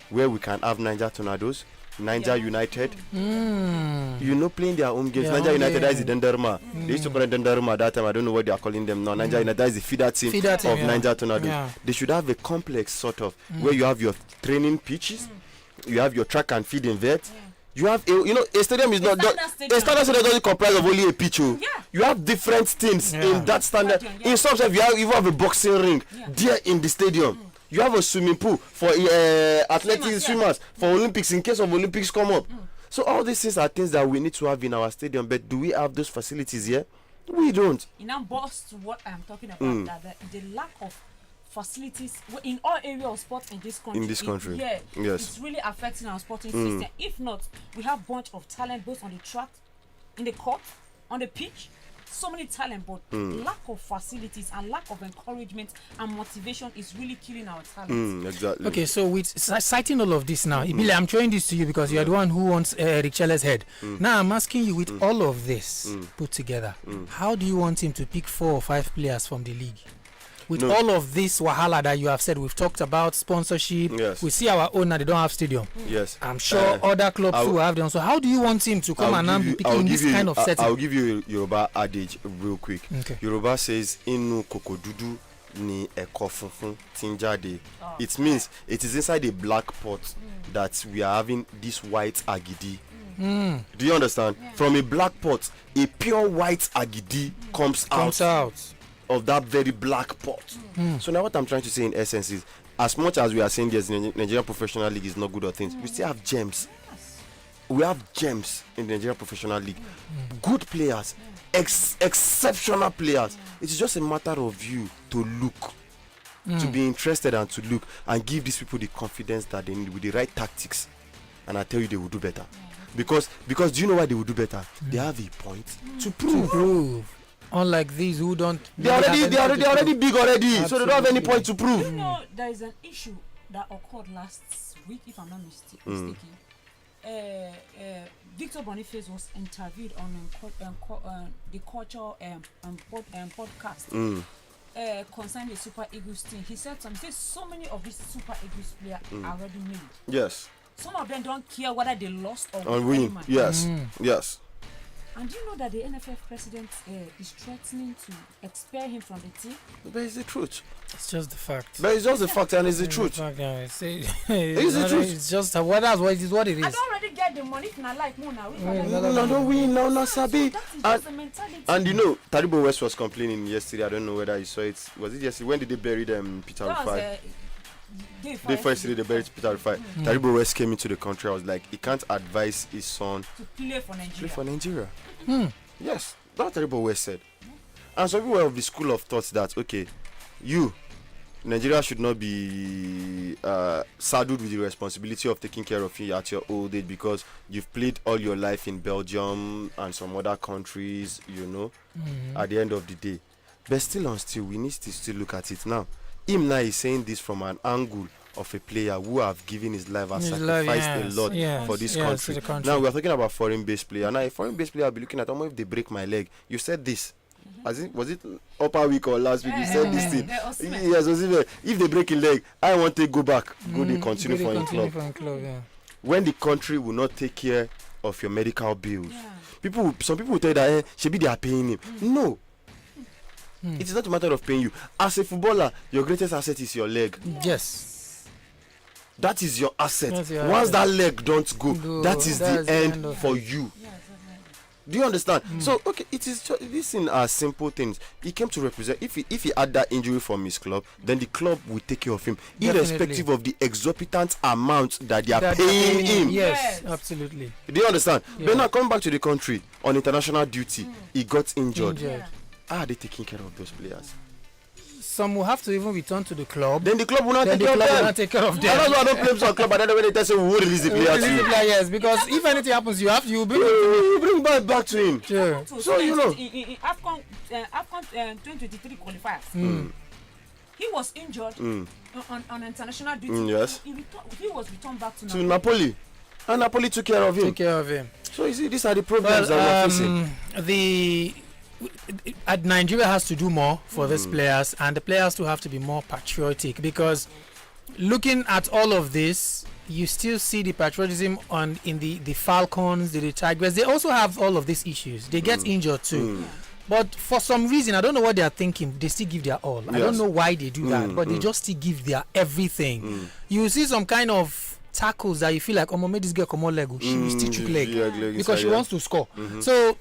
[SPEAKER 2] where we can have Niger Tornadoes, Niger United, playing their home games. Niger United, that is the Denderma. They used to call it Denderma at that time. I don't know what they are calling them now. Niger United, that is the feeder team of Niger Tornadoes. They should have a complex sort of where you have your training pitches, you have your track and field vet. You have a stadium is not a standard stadium doesn't comprise of only a pitch. You have different things in that standard. In some sense, you have a boxing ring there in the stadium. You have a swimming pool for athletic swimmers for Olympics in case of Olympics come up. So all these things are things that we need to have in our stadium. But do we have those facilities here? We don't.
[SPEAKER 3] In our boss to what I'm talking about, that the lack of facilities in all areas of sport in this country. It's really affecting our sporting system. If not, we have a bunch of talent both on the track, in the court, on the pitch. So many talent, but lack of facilities and lack of encouragement and motivation is really killing our talent.
[SPEAKER 2] Exactly.
[SPEAKER 1] Okay, so with citing all of this now, Ibile, I'm showing this to you because you are the one who wants Eric Chelle's head. Now I'm asking you, with all of this put together, how do you want him to pick 4 or 5 players from the league? With all of this wahala that you have said, we've talked about sponsorship. We see our own now, they don't have stadium. I'm sure other clubs who have them. So how do you want him to come and be picking this kind of setting?
[SPEAKER 2] I'll give you a Yoruba adage real quick. Yoruba says, Inu kokodudu ni eko funfun tinjade. It means it is inside a black pot that we are having this white agidi. Do you understand? From a black pot, a pure white agidi comes out of that very black pot. So now what I'm trying to say in essence is, as much as we are saying yes, Nigerian Professional League is not good or things, we still have gems. We have gems in the Nigerian Professional League. Good players, exceptional players. It is just a matter of you to look, to be interested and to look and give these people the confidence that they need with the right tactics. And I tell you, they will do better. Because do you know why they will do better? They have a point to prove.
[SPEAKER 1] Unlike these who don't,
[SPEAKER 2] they're already big already. Absolutely. So they don't have any point to prove.
[SPEAKER 3] You know, there is an issue that occurred last week, if I'm not mistaken. Victor Boniface was interviewed on the culture podcast concerning the Super Eagles team. He said something. He said so many of these Super Eagles players are already made.
[SPEAKER 2] Yes.
[SPEAKER 3] Some of them don't care whether they lost or
[SPEAKER 2] win. Yes. Yes.
[SPEAKER 3] And do you know that the NFF president is threatening to expel him from the team?
[SPEAKER 2] But it's the truth.
[SPEAKER 1] It's just the fact.
[SPEAKER 2] But it's just the fact, and it's the truth.
[SPEAKER 1] It's
[SPEAKER 2] the truth.
[SPEAKER 1] It's just what it is. What it is.
[SPEAKER 3] I don't already get the money if I like more now.
[SPEAKER 2] No, Sabi.
[SPEAKER 3] That's the mentality.
[SPEAKER 2] And you know, Taribo West was complaining yesterday. I don't know whether you saw it. Was it yesterday? When did they bury them, Peter Rufai? Day first day they buried Peter Rufai. Taribo West came into the country. I was like, he can't advise his son
[SPEAKER 3] to play for Nigeria.
[SPEAKER 2] Yes, that's what Taribo West said. And some people were of the school of thought that, okay, Nigeria should not be saddled with the responsibility of taking care of you at your old age because you've played all your life in Belgium and some other countries, at the end of the day. But still, we need to still look at it now. Him now is saying this from an angle of a player who have given his life and
[SPEAKER 1] His life,
[SPEAKER 2] sacrificed
[SPEAKER 1] yes,
[SPEAKER 2] a lot
[SPEAKER 1] yes,
[SPEAKER 2] for this
[SPEAKER 1] yes, to
[SPEAKER 2] country.
[SPEAKER 1] the country.
[SPEAKER 2] Now we are talking about foreign-based player. Now a foreign-based player will be looking at if they break my leg. You said this. Was it upper week or last week? You said this thing. Yes, if they break a leg, I want to go back. Go they continue for a club.
[SPEAKER 1] Yeah.
[SPEAKER 2] When the country will not take care of your medical bills, some people will tell you that maybe they are paying him. No. It is not a matter of paying you. As a footballer, your greatest asset is your leg.
[SPEAKER 1] Yes.
[SPEAKER 2] That is your asset.
[SPEAKER 1] Once
[SPEAKER 2] that leg don't go, that is the end for you. Do you understand? So okay, it is this in simple things. He came to represent. If he had that injury from his club, then the club will take care of him, irrespective of the exorbitant amount that they are paying him.
[SPEAKER 1] Yes, absolutely.
[SPEAKER 2] Do you understand? But now coming back to the country on international duty, he got injured. How are they taking care of those players?
[SPEAKER 1] Some will have to even return to the club.
[SPEAKER 2] Then the club will not take care of them. That's why I don't play some club, but then when they tell you we will release the player to you.
[SPEAKER 1] Yes, because if anything happens, you bring
[SPEAKER 2] you bring back to him.
[SPEAKER 1] Sure.
[SPEAKER 3] So you know, in AFCON 2023 qualifiers, he was injured on international duty.
[SPEAKER 2] Yes.
[SPEAKER 3] He was returned back to
[SPEAKER 2] Napoli. And Napoli took care of him. So you see, these are the problems that we're facing.
[SPEAKER 1] Nigeria has to do more for these players, and the players too have to be more patriotic, because looking at all of this, you still see the patriotism in the Falcons, the Tigers. They also have all of these issues. They get injured too. But for some reason, I don't know what they are thinking, they still give their all. I don't know why they do that, but they just still give their everything. You see some kind of tackles that you feel like, oh, maybe this girl come on leg, she will still chook leg because she wants to score. So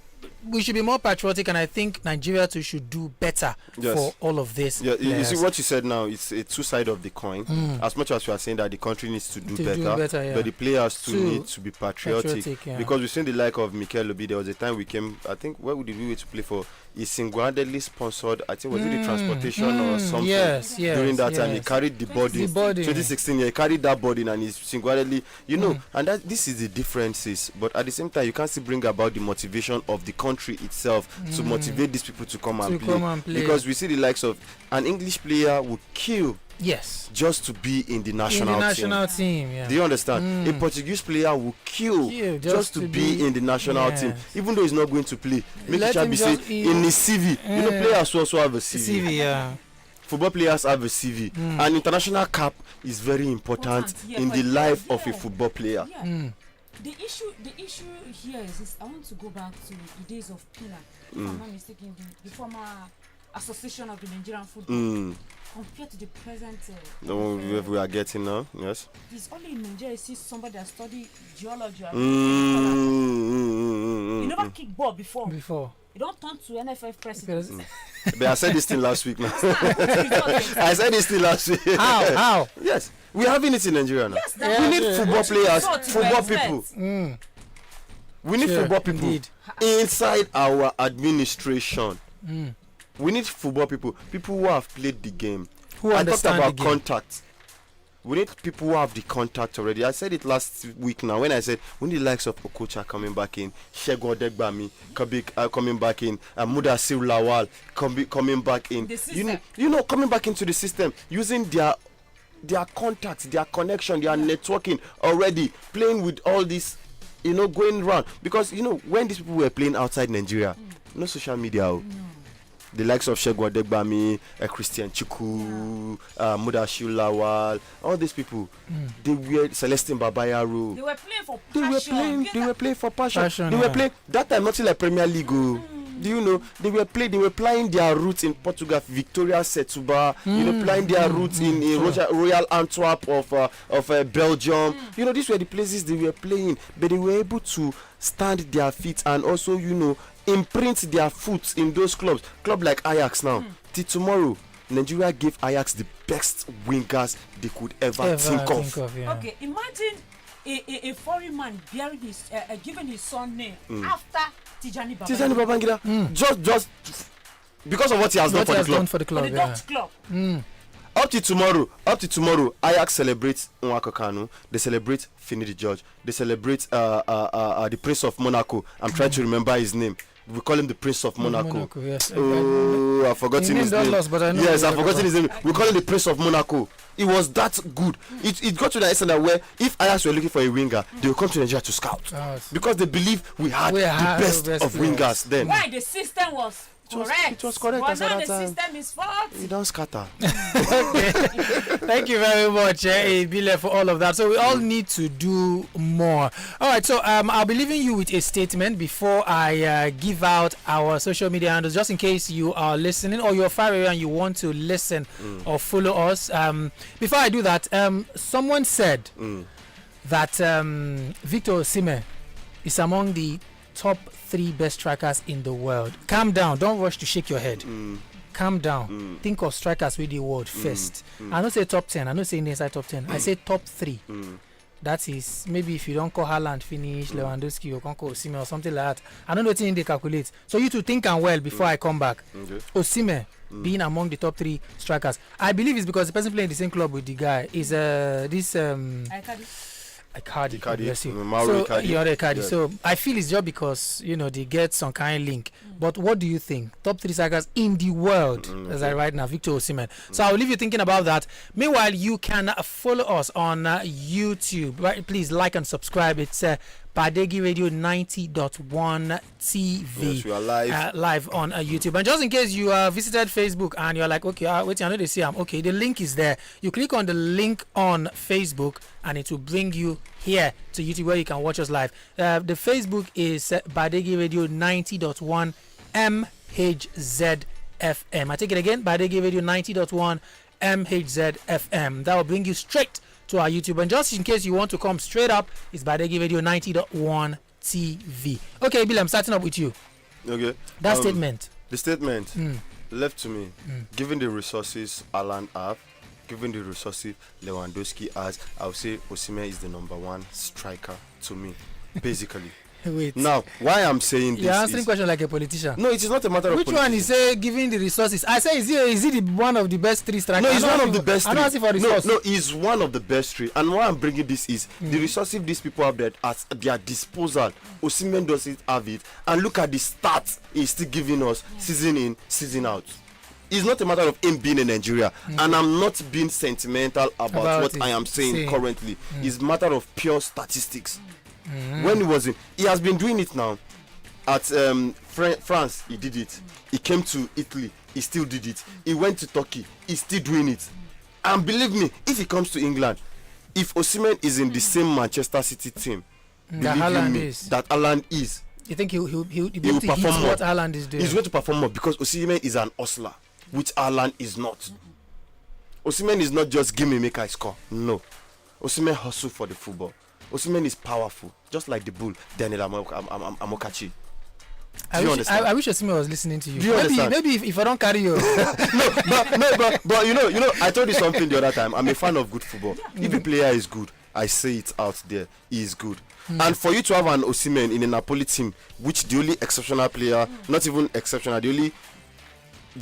[SPEAKER 1] we should be more patriotic, and I think Nigeria too should do better for all of this.
[SPEAKER 2] Yeah, you see what you said now, it's a two sides of the coin. As much as we are saying that the country needs to do better, but the players too need to be patriotic because we've seen the like of Mikel Obi. There was a time we came, I think, where did we wait to play for? He single-handedly sponsored, I think, was it the transportation or something? During that time, he carried the body. 2016, he carried that body and he's single-handedly, and this is the differences. But at the same time, you can't still bring about the motivation of the country itself to motivate these people to come and play. Because we see the likes of an English player would kill just to be in the national
[SPEAKER 1] team.
[SPEAKER 2] Do you understand? A Portuguese player will kill just to be in the national team, even though he's not going to play. Make it be say in his CV. Players also have a CV. Football players have a CV. An international cap is very important in the life of a football player.
[SPEAKER 3] The issue here is I want to go back to the days of Pina, if I'm not mistaken, the former association of the Nigerian football. Compared to the present
[SPEAKER 2] we are getting now, yes.
[SPEAKER 3] It's only in Nigeria you see somebody that study geology. You never kick ball before. You don't turn to NFF president.
[SPEAKER 2] But I said this thing last week now. I said this thing last week.
[SPEAKER 1] How?
[SPEAKER 2] Yes. We're having it in Nigeria now.
[SPEAKER 3] Yes,
[SPEAKER 2] we need football players, football people. We need football people inside our administration. We need football people who have played the game. I talked about contact. We need people who have the contact already. I said it last week now when I said we need the likes of Okocha coming back in, Shegun Odegbami coming back in, Mudasir Lawal coming back in. Coming back into the system, using their contacts, their connection, their networking already, playing with all this, going around. Because when these people were playing outside Nigeria, no social media. The likes of Shegun Odegbami, Christian Chuku, Mudashiu Lawal, all these people, they were Celestine Babayaro.
[SPEAKER 3] They were playing for passion.
[SPEAKER 2] They were playing for passion. They were playing that time, not like Premier League. Do you know they were plying their roots in Portugal, Victoria Setúbal, plying their roots in Royal Antwerp of Belgium. These were the places they were playing, but they were able to stand their feet and also imprint their foot in those clubs. Club like Ajax now. Till tomorrow, Nigeria gave Ajax the best wingers they could ever think of.
[SPEAKER 3] Okay, imagine a foreign man bearing giving his son name after Tijani
[SPEAKER 2] Babangida. Just because of what he has done for the club.
[SPEAKER 3] Club.
[SPEAKER 2] Up to tomorrow, Ajax celebrates Nwako Kanu. They celebrate Finidi George. They celebrate the Prince of Monaco. I'm trying to remember his name. We call him the Prince of Monaco.
[SPEAKER 1] Monaco, yes.
[SPEAKER 2] Oh, I've forgotten his name.
[SPEAKER 1] Lost, but I know
[SPEAKER 2] yes, I've forgotten his name. We call him the Prince of Monaco. It was that good. It got to the extent that where if Ajax were looking for a winger, they would come to Nigeria to scout because they believe we had the best of wingers then.
[SPEAKER 3] Why the system was correct?
[SPEAKER 2] It was correct.
[SPEAKER 3] But now the system is fault.
[SPEAKER 2] You don't scatter.
[SPEAKER 1] Okay. Thank you very much, Bile, for all of that. So we all need to do more. All right, so I'll be leaving you with a statement before I give out our social media handles, just in case you are listening or you're far away and you want to listen or follow us. Before I do that, someone said that Victor Osimhen is among the top 3 best strikers in the world. Calm down. Don't rush to shake your head. Calm down. Think of strikers with the world first. I don't say top 10. I don't say inside top 10. I say top 3. That is, maybe if you don't call Haaland finish, Lewandowski, you can call Osimhen or something like that. I don't know what they calculate. So you two think and well before I come back. Osimhen being among the top 3 strikers. I believe it's because the person playing the same club with the guy is Icardi. Yes, you. So you're Icardi. Yeah. So I feel it's just because they get some kind of link. But what do you think? Top 3 strikers in the world as I right now, Victor Osimhen. So I'll leave you thinking about that. Meanwhile, you can follow us on YouTube. Right? Please like and subscribe. It's Badeggi Radio 90.1 TV.
[SPEAKER 2] Yes, we are live.
[SPEAKER 1] Live on YouTube. And just in case you visited Facebook and you're like, okay, wait, I know they see I'm okay. The link is there. You click on the link on Facebook and it will bring you here to YouTube where you can watch us live. The Facebook is Badeggi Radio 90.1 MHZ FM. I take it again, Badeggi Radio 90.1 MHZ FM. That will bring you straight to our YouTube. And just in case you want to come straight up, it's Badeggi Radio 90.1 TV. Okay, Bill, I'm starting up with you.
[SPEAKER 2] Okay.
[SPEAKER 1] That statement.
[SPEAKER 2] The statement left to me. Given the resources Alan have, given the resources Lewandowski has, I would say Osimhen is the number 1 striker to me, basically.
[SPEAKER 1] Wait.
[SPEAKER 2] Now, why I'm saying this?
[SPEAKER 1] You're answering question like a politician.
[SPEAKER 2] No, it is not a matter of
[SPEAKER 1] which one is giving the resources? I say, is he one of the best 3 strikers?
[SPEAKER 2] No, he's one of the best 3.
[SPEAKER 1] I'm not asking for resources.
[SPEAKER 2] No, he's one of the best 3. And why I'm bringing this is the resources these people have at their disposal. Osimhen doesn't have it. And look at the stats he's still giving us season in, season out. It's not a matter of him being in Nigeria. And I'm not being sentimental about what I am saying currently. It's a matter of pure statistics. When he was he has been doing it now at France. He did it. He came to Italy. He still did it. He went to Turkey. He's still doing it. And believe me, if he comes to England, if Osimhen is in the same Manchester City team,
[SPEAKER 1] that
[SPEAKER 2] Haaland is,
[SPEAKER 1] you think he'll be
[SPEAKER 2] able to perform more?
[SPEAKER 1] What Haaland is doing?
[SPEAKER 2] He's going to perform more because Osimhen is an hustler, which Haaland is not. Osimhen is not just give me make I score. No, Osimhen hustle for the football. Osimhen is powerful, just like the bull Daniel Amokachi.
[SPEAKER 1] I wish Osimhen was listening to you.
[SPEAKER 2] Do you understand?
[SPEAKER 1] Maybe if I don't carry you.
[SPEAKER 2] but you know, I told you something the other time. I'm a fan of good football. If a player is good, I say it out there. He is good. And for you to have an Osimhen in a Napoli team, which the only exceptional player, not even exceptional, the only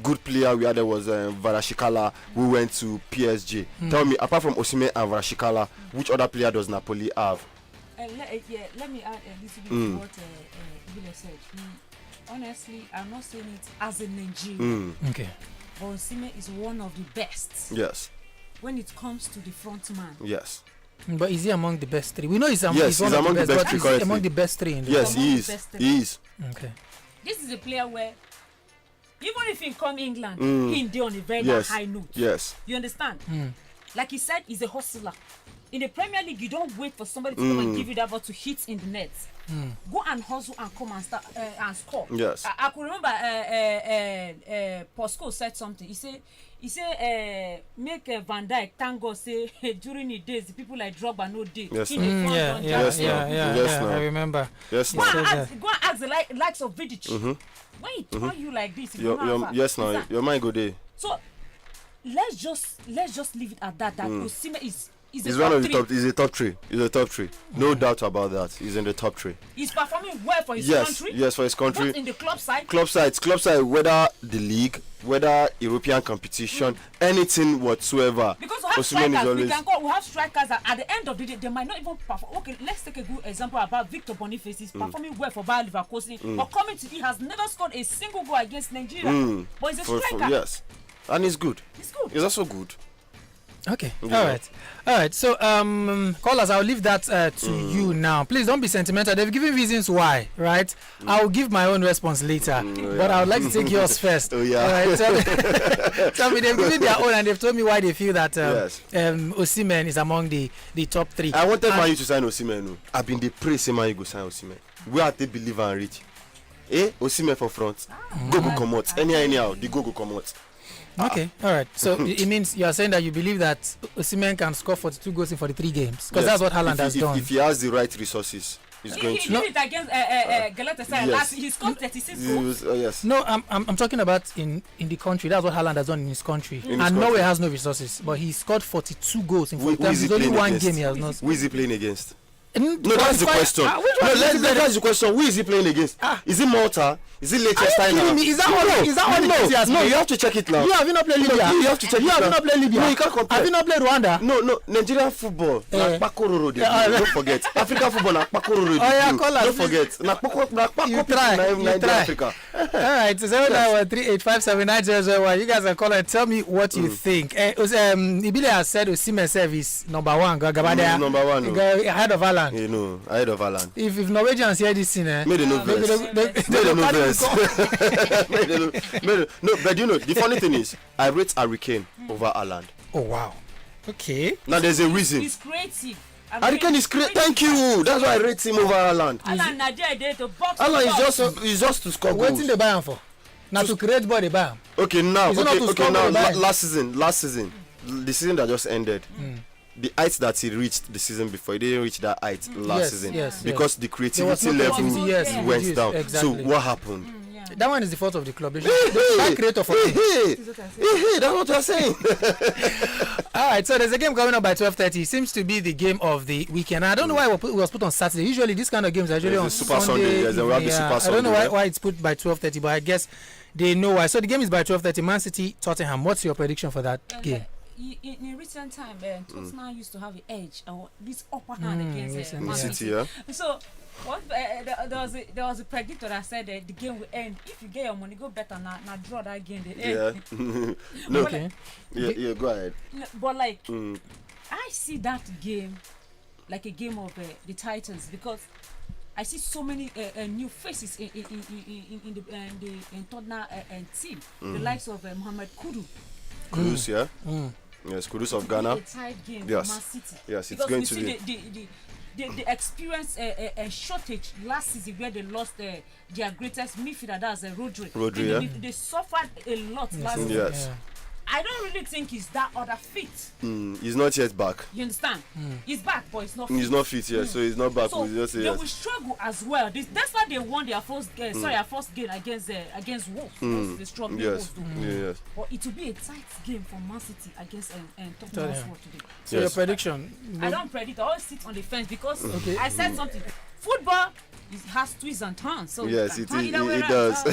[SPEAKER 2] good player we had there was Varashikala, who went to PSG. Tell me, apart from Osimhen and Varashikala, which other player does Napoli have?
[SPEAKER 3] Let me add a little bit to what Vile said. Honestly, I'm not saying it as a Nigerian.
[SPEAKER 1] Okay.
[SPEAKER 3] But Osimhen is one of the best.
[SPEAKER 2] Yes.
[SPEAKER 3] When it comes to the front man.
[SPEAKER 2] Yes.
[SPEAKER 1] But is he among the best 3? We know he's among
[SPEAKER 2] the best 3.
[SPEAKER 1] But among the best 3 in the
[SPEAKER 2] yes, he is. He is.
[SPEAKER 1] Okay.
[SPEAKER 3] This is a player where even if he come England, he'll be on a very high note.
[SPEAKER 2] Yes.
[SPEAKER 3] You understand? Like he said, he's a hustler. In the Premier League, you don't wait for somebody to come and give you that ball to hit in the net. Go and hustle and come and start and score.
[SPEAKER 2] Yes.
[SPEAKER 3] I could remember Posco said something. He said make Van Dijk thank God say during the days the people like Drogba no day.
[SPEAKER 2] Yes.
[SPEAKER 1] Yeah. I remember.
[SPEAKER 2] Yes.
[SPEAKER 3] Go and ask the likes of Vidic. When he turn you like this,
[SPEAKER 2] your mind go there.
[SPEAKER 3] So let's just leave it at that. That Osimhen is
[SPEAKER 2] he's one of the top. He's a top 3. He's a top 3. No doubt about that. He's in the top 3.
[SPEAKER 3] He's performing well for his country.
[SPEAKER 2] Yes, for his country.
[SPEAKER 3] Both in the club side.
[SPEAKER 2] Club side, whether the league, whether European competition, anything whatsoever.
[SPEAKER 3] Because have
[SPEAKER 2] Osimhen is
[SPEAKER 3] strikers.
[SPEAKER 2] always.
[SPEAKER 3] We have strikers that at the end of the day they might not even perform. Okay, let's take a good example about Victor Boniface. He's performing well for Bayer Leverkusen, but coming to he has never scored a single goal against Nigeria. But he's a striker.
[SPEAKER 2] Yes, and he's good.
[SPEAKER 3] He's good.
[SPEAKER 2] He's also good.
[SPEAKER 1] Okay.
[SPEAKER 2] Yeah.
[SPEAKER 1] All right. So, callers, I'll leave that to you now. Please don't be sentimental. They've given reasons why, right? I'll give my own response later, but I would like to take yours first.
[SPEAKER 2] Oh yeah.
[SPEAKER 1] All right. Tell me, they've given their own, and they've told me why they feel that Osimhen is among the top 3.
[SPEAKER 2] I wanted Man U to sign Osimhen. I've been the praise Man U go sign Osimhen. Where they believe and reach. Osimhen for front. Go come out. Anyhow, the go come out.
[SPEAKER 1] Okay, all right. So it means you are saying that you believe that Osimhen can score 42 goals in 43 games, because that's what Haaland has done.
[SPEAKER 2] If he has the right resources, he's going to.
[SPEAKER 3] He did it against Galatasaray last. He scored 36 goals.
[SPEAKER 2] Yes.
[SPEAKER 1] No, I'm talking about in the country. That's what Haaland has done in his country. And Norway has no resources, but he scored 42 goals in 40 times. It's only one game he has not.
[SPEAKER 2] Who is he playing against?
[SPEAKER 1] No,
[SPEAKER 2] that's the question. That's the question. Who is he playing against? Is it Malta? Is it Liechtenstein?
[SPEAKER 1] Is that all?
[SPEAKER 2] No, you have to check it now.
[SPEAKER 1] You have not played Libya.
[SPEAKER 2] You have to check it now.
[SPEAKER 1] You have not played Libya.
[SPEAKER 2] No, you can't compare.
[SPEAKER 1] Have you not played Rwanda?
[SPEAKER 2] No, Nigerian football. Na Kpakororo dey do. Don't forget. African football na Kpakororo dey do. Don't forget. Na Kpakororo.
[SPEAKER 1] You try.
[SPEAKER 2] Africa.
[SPEAKER 1] All right, so 0913857901. You guys can call and tell me what you think. Ibile has said Osimhen service number 1. Gabadea.
[SPEAKER 2] Number 1.
[SPEAKER 1] Ahead of Haaland.
[SPEAKER 2] You know, ahead of Haaland.
[SPEAKER 1] If Norwegians hear this thing,
[SPEAKER 2] May they know best. No, but you know, the funny thing is, I rate Harry Kane over Haaland.
[SPEAKER 1] Oh wow. Okay.
[SPEAKER 2] Now there's a reason.
[SPEAKER 3] He's creative.
[SPEAKER 2] Harry Kane is great. Thank you. That's why I rate him over Haaland.
[SPEAKER 3] Haaland Nigeria dey to box.
[SPEAKER 2] Haaland is just to score goals.
[SPEAKER 1] Waiting they buy him for? Now to create ball they buy him.
[SPEAKER 2] Okay, now
[SPEAKER 1] now.
[SPEAKER 2] Last season, the season that just ended. The height that he reached the season before, he didn't reach that height last season because the creativity level went down.
[SPEAKER 1] Exactly.
[SPEAKER 2] So what happened?
[SPEAKER 1] That one is the fault of the club. They should creator for
[SPEAKER 2] that's what you're saying.
[SPEAKER 1] All right, so there's a game coming up by 12:30. It seems to be the game of the weekend. I don't know why it was put on Saturday. Usually these kind of games are usually on
[SPEAKER 2] Super
[SPEAKER 1] Sunday.
[SPEAKER 2] Yes, there will be Super Sunday.
[SPEAKER 1] I don't know why it's put by 12:30, but I guess they know why. So the game is by 12:30. Man City, Tottenham. What's your prediction for that game?
[SPEAKER 3] In recent time, Tottenham used to have an edge or this upper hand against Man City.
[SPEAKER 2] Yeah.
[SPEAKER 3] So there was a predictor that said the game will end if you get your money. Go better now draw that game.
[SPEAKER 2] No.
[SPEAKER 1] Okay.
[SPEAKER 2] Yeah. Go ahead.
[SPEAKER 3] But like, I see that game like a game of the Titans because I see so many new faces in the Tottenham team. The likes of Mohamed
[SPEAKER 2] Kudus, yeah. Yes, Kudus of Ghana.
[SPEAKER 3] A tight game
[SPEAKER 2] yes.
[SPEAKER 3] for Man City.
[SPEAKER 2] Yes, it's
[SPEAKER 3] because
[SPEAKER 2] going to be.
[SPEAKER 3] They experienced a shortage last season where they lost their greatest midfielder, that's Rodri. They suffered a lot last season.
[SPEAKER 2] Yes.
[SPEAKER 3] I don't really think he's that other fit.
[SPEAKER 2] He's not yet back.
[SPEAKER 3] You understand? He's back, but he's not fit.
[SPEAKER 2] He's not fit yet, so he's not back.
[SPEAKER 3] So they will struggle as well. That's why they won their first game. First game against Wolves. They struggled.
[SPEAKER 2] Yes. Yes.
[SPEAKER 3] But it will be a tight game for Man City against Tottenham Hotspur today.
[SPEAKER 1] So your prediction?
[SPEAKER 3] I don't predict. I always sit on the fence because I said something. Football has twists and turns. So
[SPEAKER 2] yes, it does.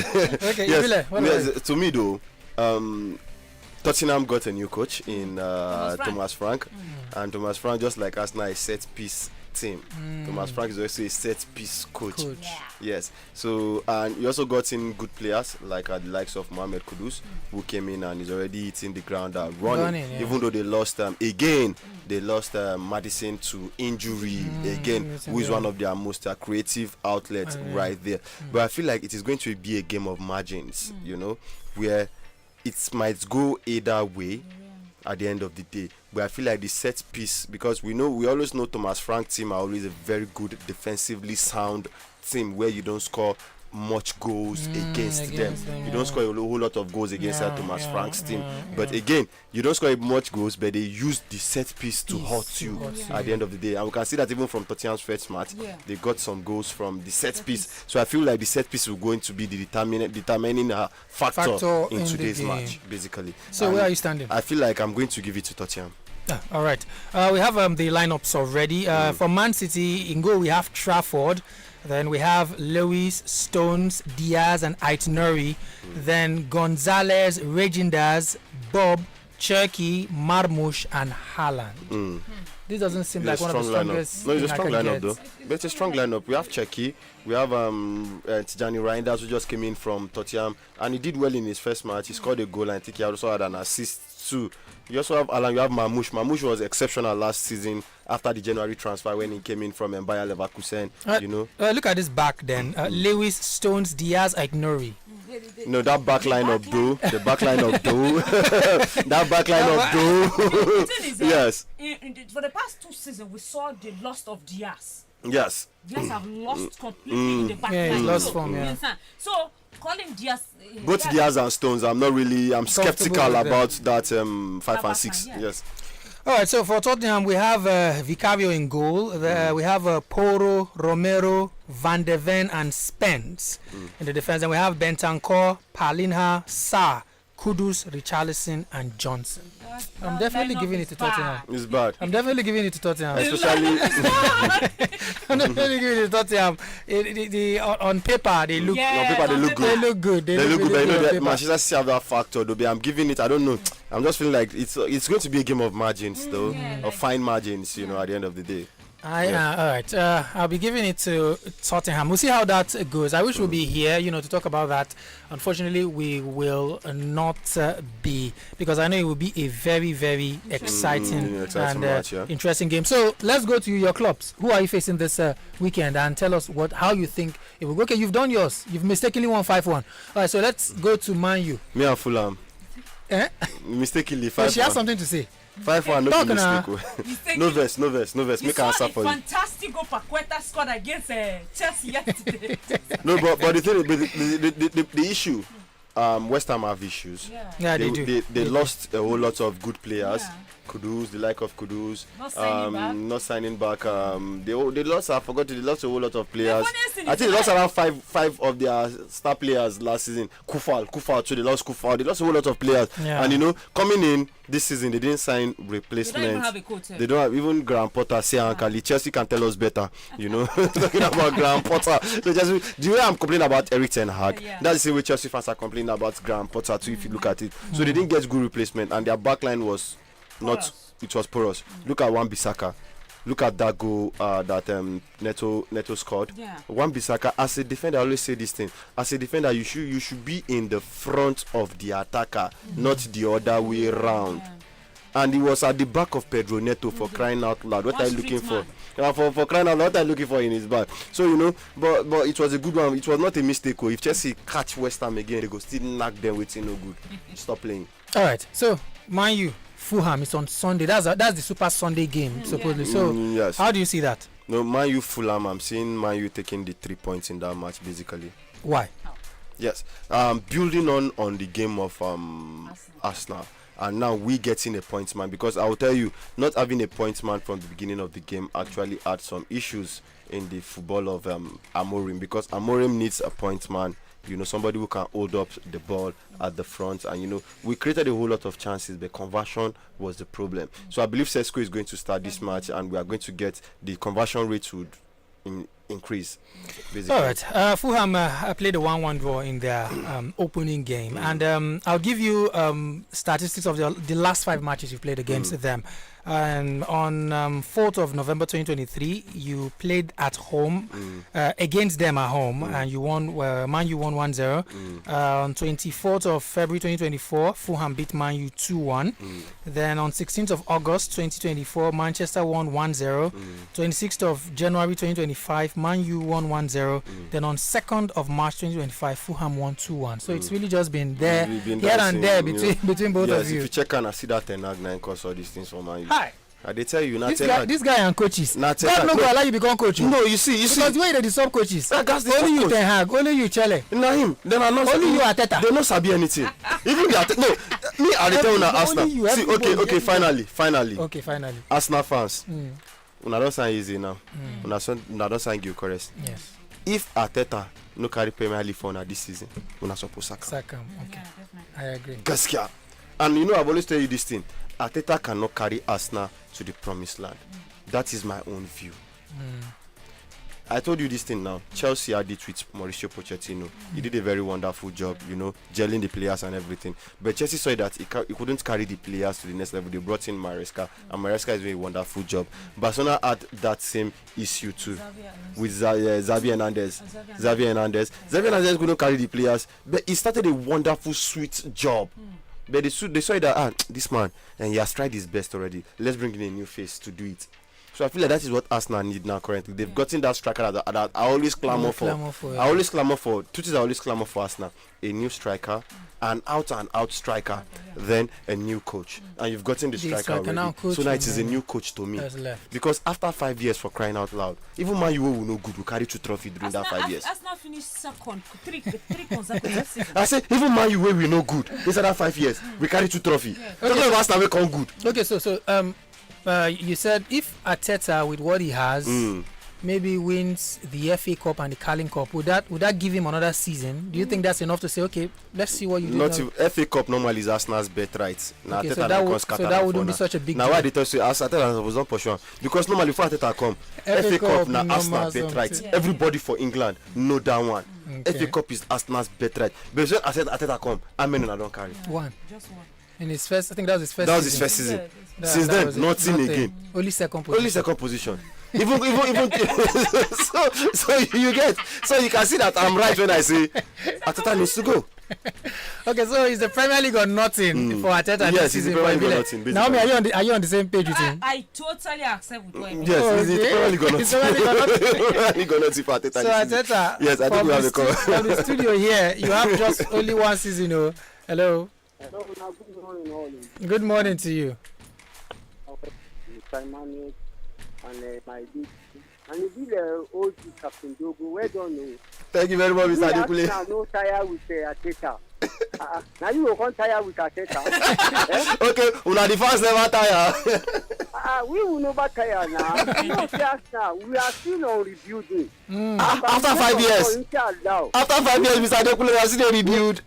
[SPEAKER 1] Okay,
[SPEAKER 2] yes, to me though, Tottenham got a new coach in Thomas Frank. And Thomas Frank, just like Arsenal, is set piece team. Thomas Frank is also a set piece coach.
[SPEAKER 3] Yeah.
[SPEAKER 2] Yes. So and you also got in good players like the likes of Mohamed Kudus, who came in and is already hitting the ground running. Even though they lost again, they lost Madison to injury again, who is one of their most creative outlets right there. But I feel like it is going to be a game of margins, you know, where it might go either way at the end of the day. But I feel like the set piece, because we always know Thomas Frank team are always a very good defensively sound team where you don't score much goals against them. You don't score a whole lot of goals against Thomas Frank's team. But again, you don't score much goals, but they use the set piece to hurt you at the end of the day. And we can see that even from Tottenham's first match, they got some goals from the set piece. So I feel like the set piece is going to be the determining factor in today's match, basically.
[SPEAKER 1] So and where are you standing?
[SPEAKER 2] I feel like I'm going to give it to Tottenham.
[SPEAKER 1] All right. We have the lineups already. For Man City, in goal we have Trafford. Then we have Lewis, Stones, Diaz, and Aït-Nouri. Then Gonzalez, Regindas, Bob, Cherky, Marmoush, and Haaland. This doesn't seem like one of the strongest.
[SPEAKER 2] No, it's a
[SPEAKER 1] thing I
[SPEAKER 2] strong
[SPEAKER 1] can
[SPEAKER 2] lineup
[SPEAKER 1] get.
[SPEAKER 2] though. But it's a strong lineup. We have Cherky, we have Tijani Reinders who just came in from Tottenham, and he did well in his first match. He scored a goal, and I think he also had an assist too. You also have Alan. You have Marmoush. Marmoush was exceptional last season after the January transfer when he came in from Bayer Leverkusen.
[SPEAKER 1] Look at this back then. Lewis, Stones, Diaz, Ignori.
[SPEAKER 2] No, that back line of though. The back line of though. That back line of though. Yes.
[SPEAKER 3] For the past 2 seasons, we saw the loss of Diaz.
[SPEAKER 2] Yes.
[SPEAKER 3] Diaz have lost completely in the back
[SPEAKER 1] Yeah,
[SPEAKER 3] line.
[SPEAKER 1] he's lost form, yeah.
[SPEAKER 3] So, calling Diaz...
[SPEAKER 2] Both Diaz and Stones, I'm skeptical about that 5 and 6.
[SPEAKER 3] Yeah.
[SPEAKER 2] Yes.
[SPEAKER 1] All right, so for Tottenham, we have Vicario in goal. We have Poro, Romero, Van de Ven, and Spence in the defense. And we have Bentancur, Palinha, Sarr, Kudus, Richarlison, and Johnson. I'm definitely giving it to Tottenham.
[SPEAKER 2] It's bad.
[SPEAKER 1] I'm definitely giving it to Tottenham.
[SPEAKER 2] Especially
[SPEAKER 1] I'm definitely giving it to Tottenham. On paper, they look.
[SPEAKER 3] Yeah,
[SPEAKER 2] on paper they look
[SPEAKER 1] They
[SPEAKER 2] good.
[SPEAKER 1] look good.
[SPEAKER 2] They look good, but
[SPEAKER 1] really
[SPEAKER 2] you know
[SPEAKER 1] on
[SPEAKER 2] that
[SPEAKER 1] paper.
[SPEAKER 2] Manchester City have that factor though. But I'm giving it, I don't know. I'm just feeling like it's going to be a game of margins though. Of fine margins, at the end of the day.
[SPEAKER 1] All right. I'll be giving it to Tottenham. We'll see how that goes. I wish we'd be here, to talk about that. Unfortunately, we will not be, because I know it will be a very, very exciting and
[SPEAKER 2] match,
[SPEAKER 1] interesting game. So let's go to your clubs. Who are you facing this weekend? And tell us how you think it will go. Okay, you've done yours. You've mistakenly won 5-1. All right, so let's go to Man U.
[SPEAKER 2] Me and Fulham. Mistakenly 5-1.
[SPEAKER 1] She has something to say.
[SPEAKER 2] 5-1, no
[SPEAKER 1] Talk
[SPEAKER 2] mistake. No verse. Make an answer for you.
[SPEAKER 3] Fantastic goal Paqueta scored against Chelsea yesterday.
[SPEAKER 2] No, but the thing, the issue, West Ham have issues.
[SPEAKER 1] Yeah, they do.
[SPEAKER 2] They lost a whole lot of good players.
[SPEAKER 3] Yeah.
[SPEAKER 2] Kudus, the like of Kudus,
[SPEAKER 3] Not signing back.
[SPEAKER 2] They lost. I forgot. They lost a whole lot of players.
[SPEAKER 3] funniest thing
[SPEAKER 2] I
[SPEAKER 3] is
[SPEAKER 2] think they lost around five of their star players last season. Kufal too. They lost Kufal. They lost a whole lot of players.
[SPEAKER 1] Yeah.
[SPEAKER 2] And coming in this season, they didn't sign
[SPEAKER 3] They
[SPEAKER 2] replacements.
[SPEAKER 3] don't even have a coach.
[SPEAKER 2] They don't have even Graham Potter, Sia Ankali. Chelsea can tell us better, talking about Graham Potter. So just the way I'm complaining about Eric Ten Hag, that's the same way Chelsea fans are complaining about Graham Potter too. If you look at it, so they didn't get good replacement, and their backline was not. It was porous. Look at Wan-Bissaka. Look at that goal that Neto scored.
[SPEAKER 3] Yeah.
[SPEAKER 2] Wan-Bissaka, as a defender, I always say this thing. As a defender, you should be in the front of the attacker, not the other way around.
[SPEAKER 3] Yeah.
[SPEAKER 2] And he was at the back of Pedro Neto for crying out loud. What are you looking for? For crying out loud, what are you looking for in his back? So but it was a good one. It was not a mistake. If Chelsea catch West Ham again, they go still knock them with no good. Stop playing.
[SPEAKER 1] All right. So Man U, Fulham is on Sunday. That's the Super Sunday game supposedly. So
[SPEAKER 2] yes.
[SPEAKER 1] How do you see that?
[SPEAKER 2] No, Man U Fulham. I'm seeing Man U taking the 3 points in that match basically.
[SPEAKER 1] Why?
[SPEAKER 2] Yes. Building on the game of Arsenal. And now we getting a point man, because I will tell you, not having a point man from the beginning of the game actually had some issues in the football of Amorim, because Amorim needs a point man, somebody who can hold up the ball at the front, and we created a whole lot of chances, but conversion was the problem. So I believe Sesko is going to start this match, and we are going to get the conversion rate would increase basically.
[SPEAKER 1] All right. Fulham played a 1-1 draw in their opening game, and I'll give you statistics of the last 5 matches you played against them. And on 4th of November 2023, you played at home against them at home, and you won. Man U won 1-0. On 24th of February 2024, Fulham beat Man U 2-1. Then on 16th of August 2024, Manchester won 1-0. 26th of January 2025, Man U won 1-0. Then on 2nd of March 2025, Fulham won 2-1. So it's really just been there, here and there between both of you.
[SPEAKER 2] If you check and I see that Ten Hag 9 cause all these things for Man U.
[SPEAKER 1] Hi.
[SPEAKER 2] They tell you not
[SPEAKER 1] this guy and coaches.
[SPEAKER 2] Nah,
[SPEAKER 1] God no go allow you become coach.
[SPEAKER 2] No, you see,
[SPEAKER 1] because the way they sub coaches.
[SPEAKER 2] That's the
[SPEAKER 1] only you
[SPEAKER 2] coach.
[SPEAKER 1] Ten Hag, only you Chele.
[SPEAKER 2] Nah, him. Then I'm not.
[SPEAKER 1] Only you Ateta.
[SPEAKER 2] They not sabi anything. Even the Ateta. No, me I dey tell una Arsenal. See, okay, finally.
[SPEAKER 1] Okay, finally.
[SPEAKER 2] Arsenal fans. Una don't sign easy now. Una don't sign Gyökeres.
[SPEAKER 1] Yes.
[SPEAKER 2] If Ateta no carry Premier League for una this season, una suppose sack him.
[SPEAKER 1] Okay. I agree.
[SPEAKER 2] Gaskiya. And I've always tell you this thing. Ateta cannot carry Arsenal to the promised land. That is my own view. I told you this thing now. Chelsea had it with Mauricio Pochettino. He did a very wonderful job, gelling the players and everything. But Chelsea saw that he couldn't carry the players to the next level. They brought in Maresca, and Maresca is doing a wonderful job. Barcelona had that same issue too with Xavi Hernandez. Xavi Hernandez couldn't carry the players, but he started a wonderful, sweet job. But they saw that this man, and he has tried his best already. Let's bring in a new face to do it. So I feel like that is what Arsenal need now currently. They've gotten that striker that I always clamor for. I always clamor for. Two things I always clamor for Arsenal: a new striker, an out striker, then a new coach. And you've gotten the striker already. So now it is a new coach to me. Because after 5 years, for crying out loud, even Man U will no good. We carry 2 trophies during that 5 years.
[SPEAKER 3] Arsenal finished second, three consecutive seasons.
[SPEAKER 2] I say even Man U will no good. Inside that 5 years, we carry 2 trophies. Talking about Arsenal, we come good.
[SPEAKER 1] Okay, so you said if Arteta with what he has maybe wins the FA Cup and the Carling Cup, would that give him another season? Do you think that's enough to say, okay, let's see what you do?
[SPEAKER 2] Not FA Cup normally is Arsenal's bet right. Now
[SPEAKER 1] okay, so that wouldn't be such a big
[SPEAKER 2] now
[SPEAKER 1] deal.
[SPEAKER 2] Why they tell you Arteta was not for sure because normally before Arteta come FA Cup now Arsenal bet right. Everybody for England know that one. Okay. FA Cup is Arsenal's bet right. But when Arteta come, how many I don't carry?
[SPEAKER 3] Just one.
[SPEAKER 1] In his first, I think that was his first.
[SPEAKER 2] That was his first season. Since then, nothing again.
[SPEAKER 1] Only second position.
[SPEAKER 2] even so you get, so you can see that I'm right when I say Arteta needs to go.
[SPEAKER 1] Okay, so is the Premier League or nothing for Arteta?
[SPEAKER 2] Yes, it's the Premier League or nothing.
[SPEAKER 1] Naomi, are you on the same page with him?
[SPEAKER 3] I totally accept with what you mean.
[SPEAKER 2] Yes, it's the Premier League or nothing. Premier League or nothing for Arteta.
[SPEAKER 1] So Arteta,
[SPEAKER 2] yes, I think we have a call.
[SPEAKER 1] From the studio here, you have just only one season. Hello.
[SPEAKER 4] Hello, good morning, all.
[SPEAKER 1] Good morning to you.
[SPEAKER 4] Mr. Emmanuel and my big and you did old Captain Dogo. Well done.
[SPEAKER 2] Thank you very much, Mr. Adekule.
[SPEAKER 4] Now no tire with Arteta. Now you will come tire with Arteta.
[SPEAKER 2] Okay, una the fans never tire.
[SPEAKER 4] We will never tire now. No fears now. We are still on rebuilding.
[SPEAKER 2] After 5 years. After 5 years, Mr. Adekule, we are still rebuild.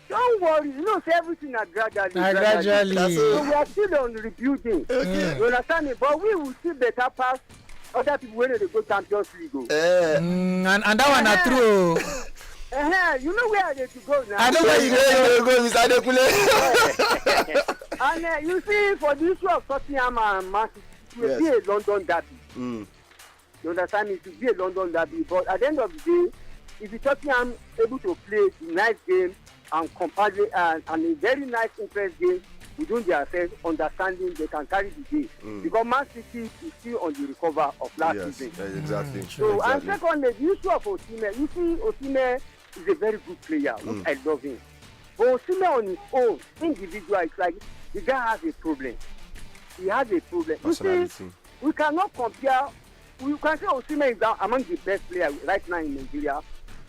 [SPEAKER 4] Don't worry, say everything are gradually. So we are still on rebuilding. You understand me? But we will see better pass other people when they go Champions League.
[SPEAKER 1] And that one are true.
[SPEAKER 4] You know where they to go now.
[SPEAKER 1] I know where you
[SPEAKER 2] go, Mr. Adekule.
[SPEAKER 4] And you see, for the issue of Tottenham and Man City, it will be a London derby. You understand me? It will be a London derby. But at the end of the day, if the Tottenham able to play a nice game and and a very nice interest game within themselves, understanding they can carry the day. Because Man City is still on the recover of last season.
[SPEAKER 2] Yes, exactly.
[SPEAKER 4] So,
[SPEAKER 2] exactly.
[SPEAKER 4] And secondly, the issue of Osimhen, you see, Osimhen is a very good player, which I love him. But Osimhen on his own, individual, it's like the guy has a problem. He has a problem. You see, we cannot compare. We can say Osimhen is among the best players right now in Nigeria,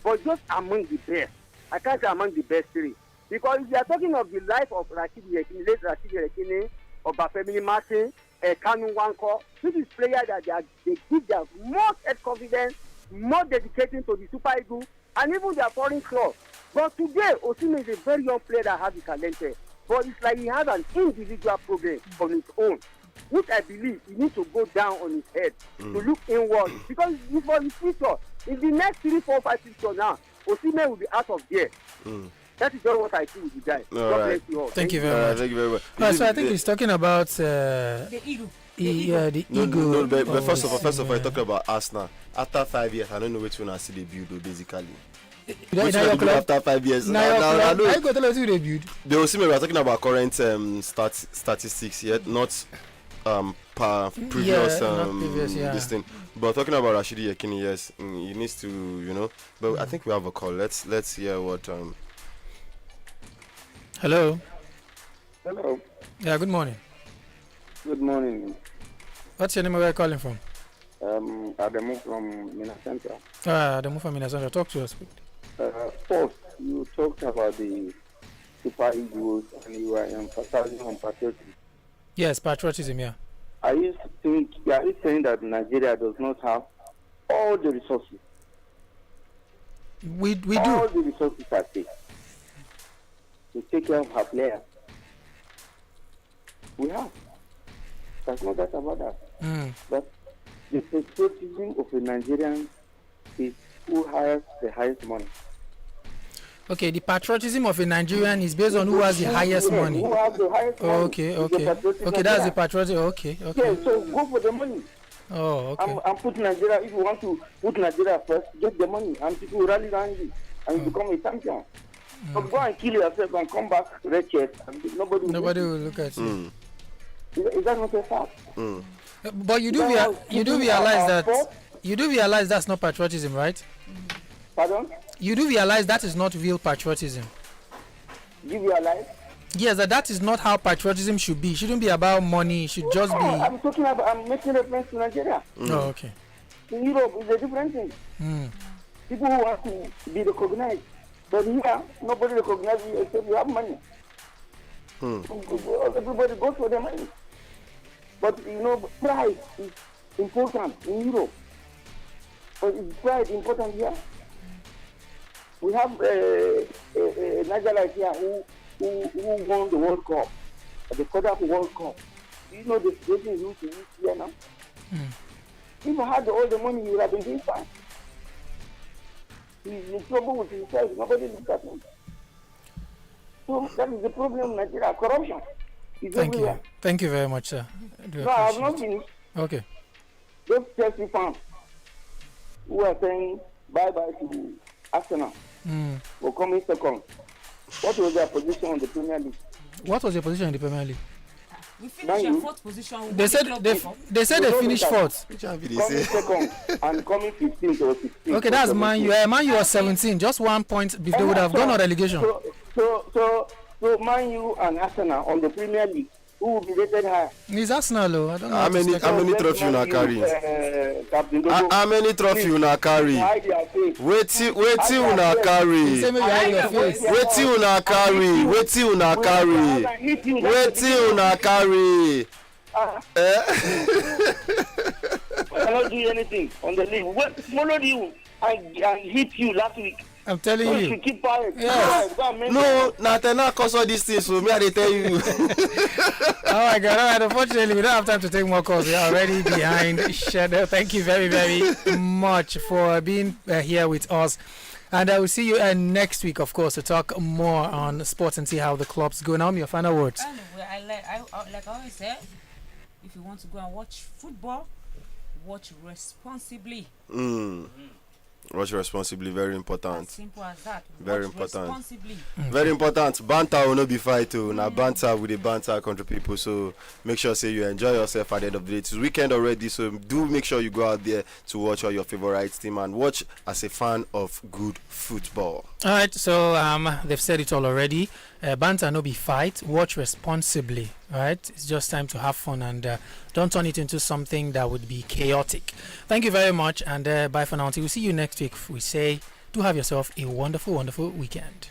[SPEAKER 4] but just among the best. I can't say among the best 3. Because if you are talking of the life of Rashid Yekini, late Rashid Yekini, or Bafemini Martin, Kanu Wanko, this is players that they give their most confidence, more dedicating to the Super Eagles, and even their foreign club. But today, Osimhen is a very young player that has the talent. But it's like he has an individual problem on his own, which I believe he needs to go down on his head to look inward. Because it's for his future. In the next 3, 4, 5 years now, Osimhen will be out of there. That is just what I see with the guy. God bless you all.
[SPEAKER 1] Thank you very much.
[SPEAKER 2] Thank you very much.
[SPEAKER 1] So I think he's talking about
[SPEAKER 3] the Eagle.
[SPEAKER 1] The Eagle.
[SPEAKER 2] No, but first of all, talking about Arsenal. After 5 years, I don't know which one I see they build basically. Which one do after 5 years?
[SPEAKER 1] I know. I got to tell you they build.
[SPEAKER 2] They will see me. We are talking about current statistics yet, not previous this thing. But talking about Rashidi Yekini, yes, he needs to, But I think we have a call. Let's hear what.
[SPEAKER 1] Hello.
[SPEAKER 4] Hello.
[SPEAKER 1] Yeah. Good morning.
[SPEAKER 4] Good morning.
[SPEAKER 1] What's your name? Where are you calling from?
[SPEAKER 4] Ademu from Minnesota.
[SPEAKER 1] Ademu from Minnesota. Talk to us.
[SPEAKER 4] First, you talked about the Super Eagles and you were emphasizing on patriotism.
[SPEAKER 1] Yes, patriotism, yeah.
[SPEAKER 4] Are you saying that Nigeria does not have all the resources?
[SPEAKER 1] We do.
[SPEAKER 4] All the resources are there to take care of her players. We have. There's no doubt about that. But
[SPEAKER 5] The patriotism of a Nigerian is who has the highest money.
[SPEAKER 1] Okay, the patriotism of a Nigerian is based on who has the highest money.
[SPEAKER 5] Who has the highest money?
[SPEAKER 1] Okay. Okay, that's the patriotism. Okay.
[SPEAKER 5] Yeah, so go for the money.
[SPEAKER 1] Oh, okay.
[SPEAKER 5] And put Nigeria, if you want to put Nigeria first, get the money, and people will rally around you, and you become a champion. But go and kill yourself and come back red chest, and nobody
[SPEAKER 1] will look at you.
[SPEAKER 5] Is that not a fact?
[SPEAKER 1] But you do realize that's not patriotism, right?
[SPEAKER 5] Pardon?
[SPEAKER 1] You do realize that is not real patriotism.
[SPEAKER 5] You realize?
[SPEAKER 1] Yes, that is not how patriotism should be. It shouldn't be about money. It should just be.
[SPEAKER 5] I'm making reference to Nigeria.
[SPEAKER 1] Oh, okay.
[SPEAKER 5] In Europe, it's a different thing. People who want to be recognized. But here, nobody recognizes you except you have money. Everybody goes for the money. But, pride is important in Europe. But is pride important here? We have a Nigeria here who won the World Cup, the quarter World Cup. Do you know the situation is here now? If I had all the money, you would have been doing fine. He's in trouble with himself. Nobody looks at him. So that is the problem in Nigeria. Corruption.
[SPEAKER 1] Thank you. Thank you very much, sir.
[SPEAKER 5] No, I have not finished.
[SPEAKER 1] Okay.
[SPEAKER 5] Those Chelsea fans who are saying bye-bye to Arsenal for coming second. What was their position on the Premier League?
[SPEAKER 1] What was your position in the Premier League?
[SPEAKER 3] We finished in fourth position.
[SPEAKER 1] They said they finished fourth.
[SPEAKER 5] Coming second and coming 15th or 16th.
[SPEAKER 1] Okay, that's Man U. Man U was 17. Just 1 point. They would have gone on relegation.
[SPEAKER 5] So Man U and Arsenal on the Premier League. Who will be rated higher?
[SPEAKER 1] It's Arsenal, though. I don't know.
[SPEAKER 2] How many trophies you na carry? How many trophies you na carry? Wetin you na carry? Wetin you na carry? Wetin you na carry? Wetin you na carry?
[SPEAKER 5] I cannot do anything on the league. What followed you and hit you last week?
[SPEAKER 1] I'm telling you.
[SPEAKER 5] You keep quiet.
[SPEAKER 1] Yes.
[SPEAKER 2] No, Natana cause all these things, so me I dey tell you.
[SPEAKER 1] Oh my God! All right. Unfortunately, we don't have time to take more calls. We are already behind schedule. Thank you very, very much for being here with us, and I will see you next week, of course, to talk more on sports and see how the clubs go. Now, your final words.
[SPEAKER 3] Anyway, like I always say, if you want to go and watch football, watch responsibly.
[SPEAKER 2] Watch responsibly, very important.
[SPEAKER 3] As simple as that.
[SPEAKER 2] Very
[SPEAKER 3] watch
[SPEAKER 2] important.
[SPEAKER 3] Responsibly.
[SPEAKER 2] Very important. Banter will not be fight too. Now banter with the banter country people. So make sure say you enjoy yourself at the end of the day. It's weekend already, so do make sure you go out there to watch all your favorite team and watch as a fan of good football.
[SPEAKER 1] All right, so they've said it all already. Banter no be fight. Watch responsibly. Right, it's just time to have fun and don't turn it into something that would be chaotic. Thank you very much, and bye for now. Until we see you next week, we say do have yourself a wonderful, wonderful weekend.